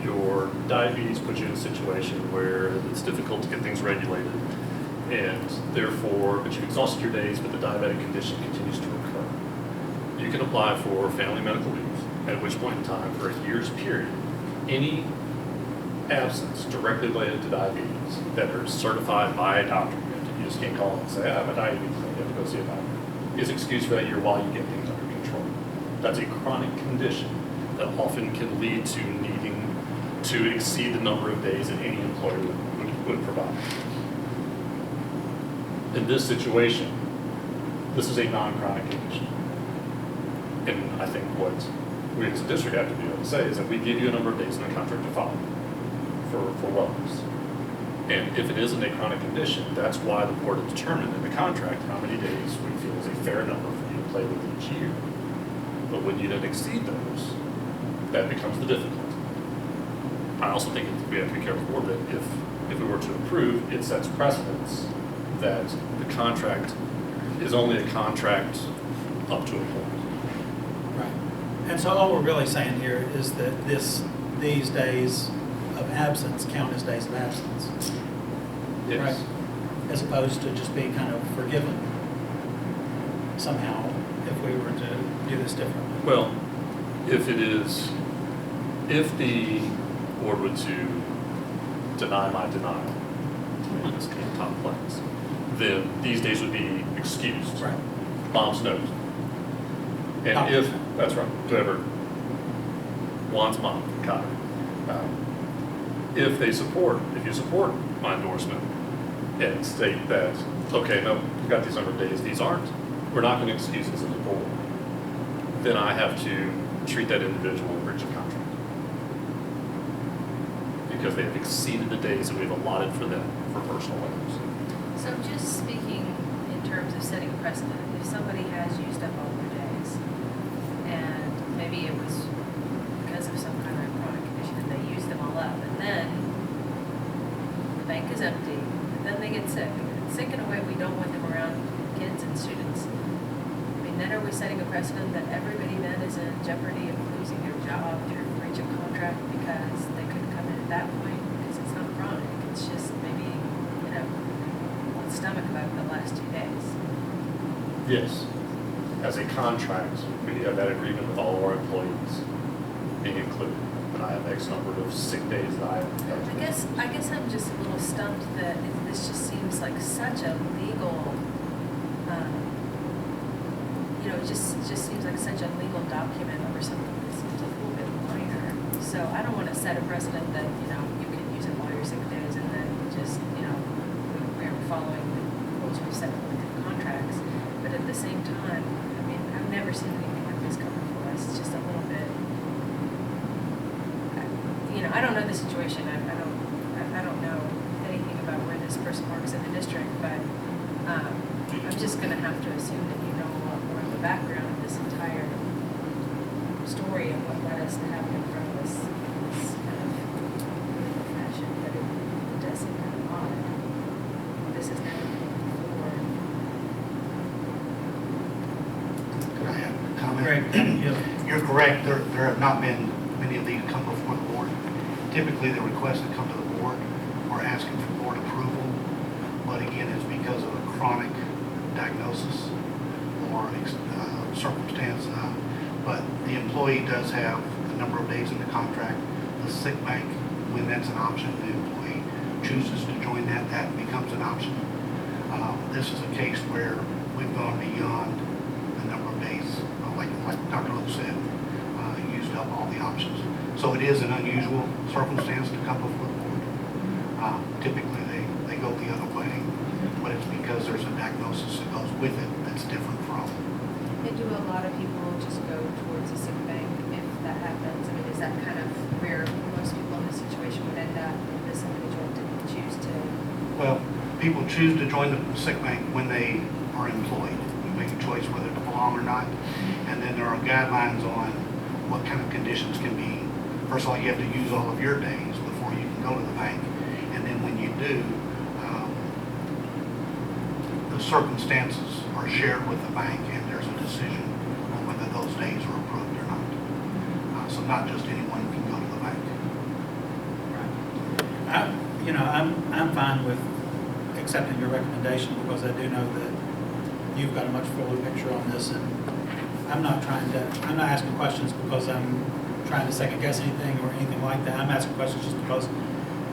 your diabetes puts you in a situation where it's difficult to get things regulated. And therefore, but you've exhausted your days, but the diabetic condition continues to recur. You can apply for family medical leave, at which point in time, for a year's period, any absence directly related to diabetes that are certified by a doctor, you just can't call and say, I have a diabetes, you have to go see a doctor, is excused for that year while you get things under control. That's a chronic condition that often can lead to needing to exceed the number of days that any employer would provide. In this situation, this is a non-chronic condition. And I think what we as a district have to be able to say is that we give you a number of days in the contract to follow for wellness. And if it isn't a chronic condition, that's why the board has determined in the contract how many days we feel is a fair number for you to play with each year. But when you then exceed those, that becomes the difficulty. I also think we have to be careful that if we were to approve, it sets precedence that the contract is only a contract up to a point. Right. And so all we're really saying here is that these days of absence count as days of absence. Yes. Right? As opposed to just being kind of forgiven somehow if we were to do this differently. Well, if the board were to deny my denial, to make this kind of complex, then these days would be excused. Right. Mom's note. And Mom's if, note. that's right, whoever wants mom, got it. If you support my endorsement and state that, okay, no, we've got these number of days, these aren't, we're not going to excuse this as a board, then I have to treat that individual in breach of contract. Because they have exceeded the days that we've allotted for them for personal items. So just speaking in terms of setting precedent, if somebody has used up all their days, and maybe it was because of some kind of chronic condition and they used them all up, and then the bank is empty, and then they get sick. Sick in a way we don't want them around kids and students. I mean, then are we setting a precedent that everybody then is in jeopardy of losing their job through breach of contract because they couldn't come in at that point because it's not chronic, it's just maybe, on stomach about the last 2 days. Yes. As a contract, we have that agreement with all of our employees being included. And I have X number of sick days that I have. I guess I'm just a little stumped that this just seems like such a legal, it just seems like such a legal document over something that seems a little bit minor. So I don't want to set a precedent that, you can use it while you're sick days and then just, we're following the rules we've set same time, I mean, I've never seen anything like this come before us. It's just a little bit, you know, I don't know the situation. I don't know anything about where this person works in the district, but I'm just gonna have to assume that you know a lot more of the background of this entire story and what led us to have it in front of us in this kind of weird fashion, but it does seem kind of odd. This has never been before. Could I have a comment? Greg, You're correct, there have not been many of these come before the board. Typically, the requests that come to the board are asking for board approval, but again, it's because of a chronic diagnosis or circumstance. But the employee does have a number of days in the contract. The sick bank, when that's an option, the employee chooses to join that, that becomes an option. This is a case where we've gone beyond the number of days, like Dr. Lowe said, used up all the options. So it is an unusual circumstance to come before the board. Typically, they go the other way, but it's because there's a diagnosis that goes with it that's different from. And do a lot of people just go towards a sick bank if that happens? I mean, is that kind of where most people in this situation would end up if this individual didn't choose to? Well, people choose to join the sick bank when they are employed. You make a choice whether to belong or not. And then there are guidelines on what kind of conditions can be. First of all, you have to use all of your days before you can go to the bank. And then when you do, the circumstances are shared with the bank and there's a decision on whether those days are approved or not. So not just anyone can go to the bank. I'm fine with accepting your recommendation because I do know that you've got a much fuller picture on this, and I'm not asking questions because I'm trying to second guess anything or anything like that. I'm asking questions just because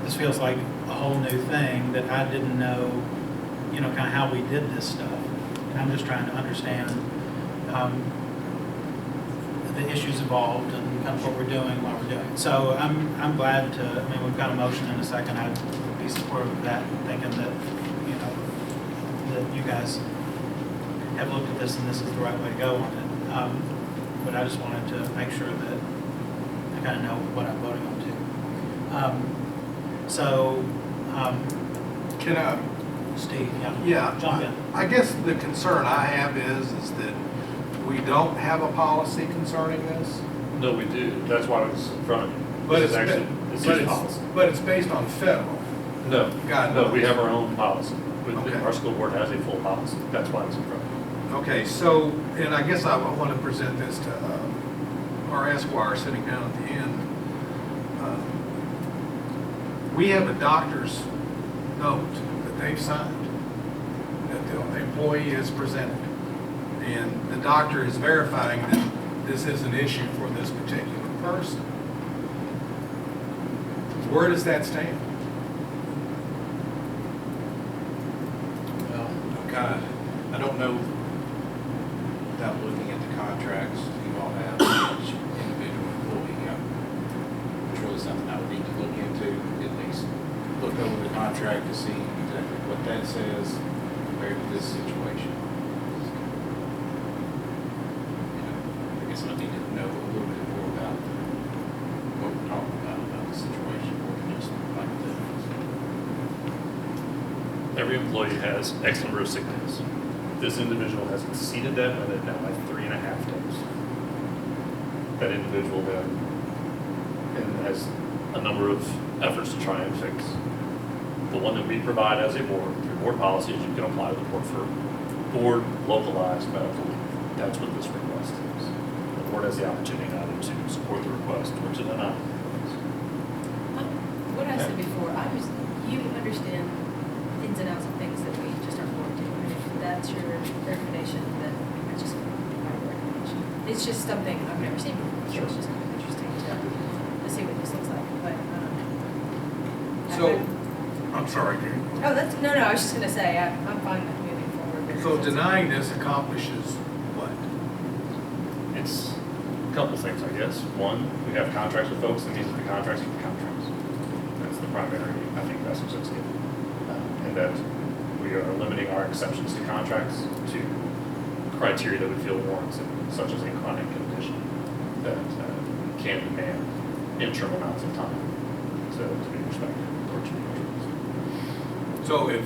this feels like a whole new thing that I didn't know, kind of how we did this stuff. And I'm just trying to understand the issues involved and kind of what we're doing while we're doing it. So I'm glad to, we've got a motion in a second. I'd be supportive of that, thinking that, that you guys have looked at this and this is the right way to go on it. But I just wanted to make sure that I kind of know what I'm voting on too. Can I? Steve, yeah. Yeah. Jump in. I guess the concern I have is that we don't have a policy concerning this. No, we do. That's why it's in front of you. But This it's is actually, but it's it's, his policy. but it's based on federal. No, Got it. no, we have our own policy. Okay. Our school board has a full policy. That's why it's in front of you. Okay, so, and I guess I want to present this to our Esquire sitting down at the end. We have a doctor's note that they've signed, that the employee has presented. And the doctor is verifying that this is an issue for this particular person. Where does that stand? Well, God, I don't know, without looking at the contracts you all have, each individual employee, it's really something I would need to look into, at least look over the contract to see exactly what that says compared to this situation. I guess I need to know a little bit more about what we're talking about the situation, or just like this. Every employee has X number of sick days. This individual has exceeded that limit now by 3.5 days. That individual then and has a number of efforts to try and fix. The one that we provide as a board, through board policies, you can apply to the board for board localized medical leave. That's what this request is. The board has the opportunity either to support the request or to deny it. What I said before, you understand ins and outs of things that we just aren't going to do. And if that's your recommendation, then I just my recommendation. It's just something I've never seen before. So it's just kind of interesting to see what this looks like. But So, I'm sorry, Gary. oh, no. I was just gonna say I'm fine with moving forward. with So this. denying this accomplishes what? It's a couple things, I guess. One, we have contracts with folks, and these are the contracts with the contracts. That's the primary, I think, message that's given. And that we are limiting our exceptions to contracts to criteria that we feel warrants, such as a chronic condition that can demand interim amounts of time to be respected or to be addressed. So if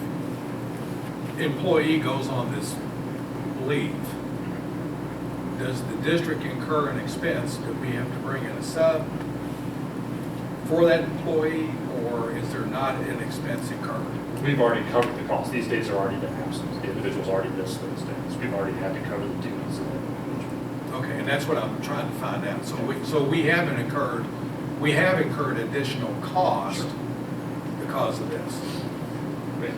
employee goes on this leave, does the district incur an expense? Do we have to bring in a sub for that employee, or is there not an expense incurred? We've already covered the cost. These days are already been absent. The individual's already missed those days. We've already had to cover the duties of that individual. Okay, and that's what I'm trying to find out. So we have incurred additional cost because of this. Great.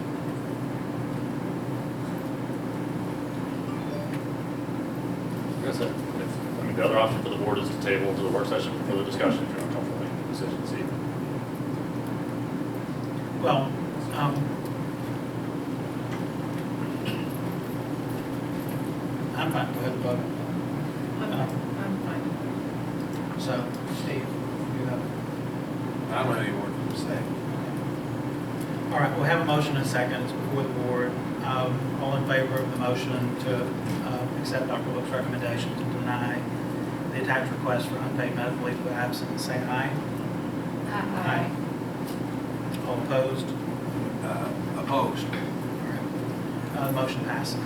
Like I said, the other option for the board is to table to the work session for further discussion if you're not comfortable making a decision this evening. Well, I'm fine, go ahead and vote. I'm fine. So, Steve, you have. I don't have any more to say. All right, we'll have a motion and a second, it's before the board. All in favor of the motion to accept Dr. Wilk's recommendation to deny the attached request for unpaid medical leave of absence, say aye. Aye. All opposed? Opposed. All right. Motion passes.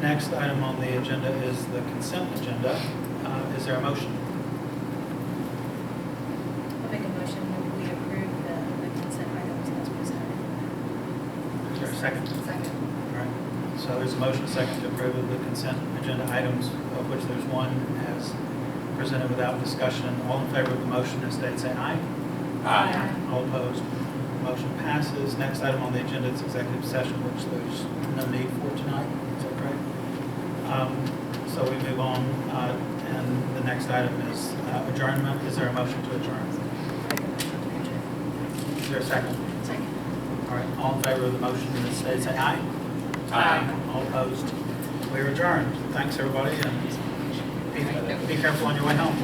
Next item on the agenda is the consent agenda. Is there a motion? I'll make a motion that we approve the consent items as presented. Is there a second? Second. All right. So there's a motion, a second to approve of the consent agenda items, of which there's one as presented without discussion. All in favor of the motion as stated, say aye. Aye. All opposed? Motion passes. Next item on the agenda is executive session, which there's no need for tonight. Is that correct? So we move on, and the next item is adjournment. Is there a motion to adjourn? Make a motion to adjourn. Is there a second? Second. All right, all in favor of the motion as stated, say aye. Aye. All opposed? We are adjourned. Thanks, everybody, and be careful on your way home.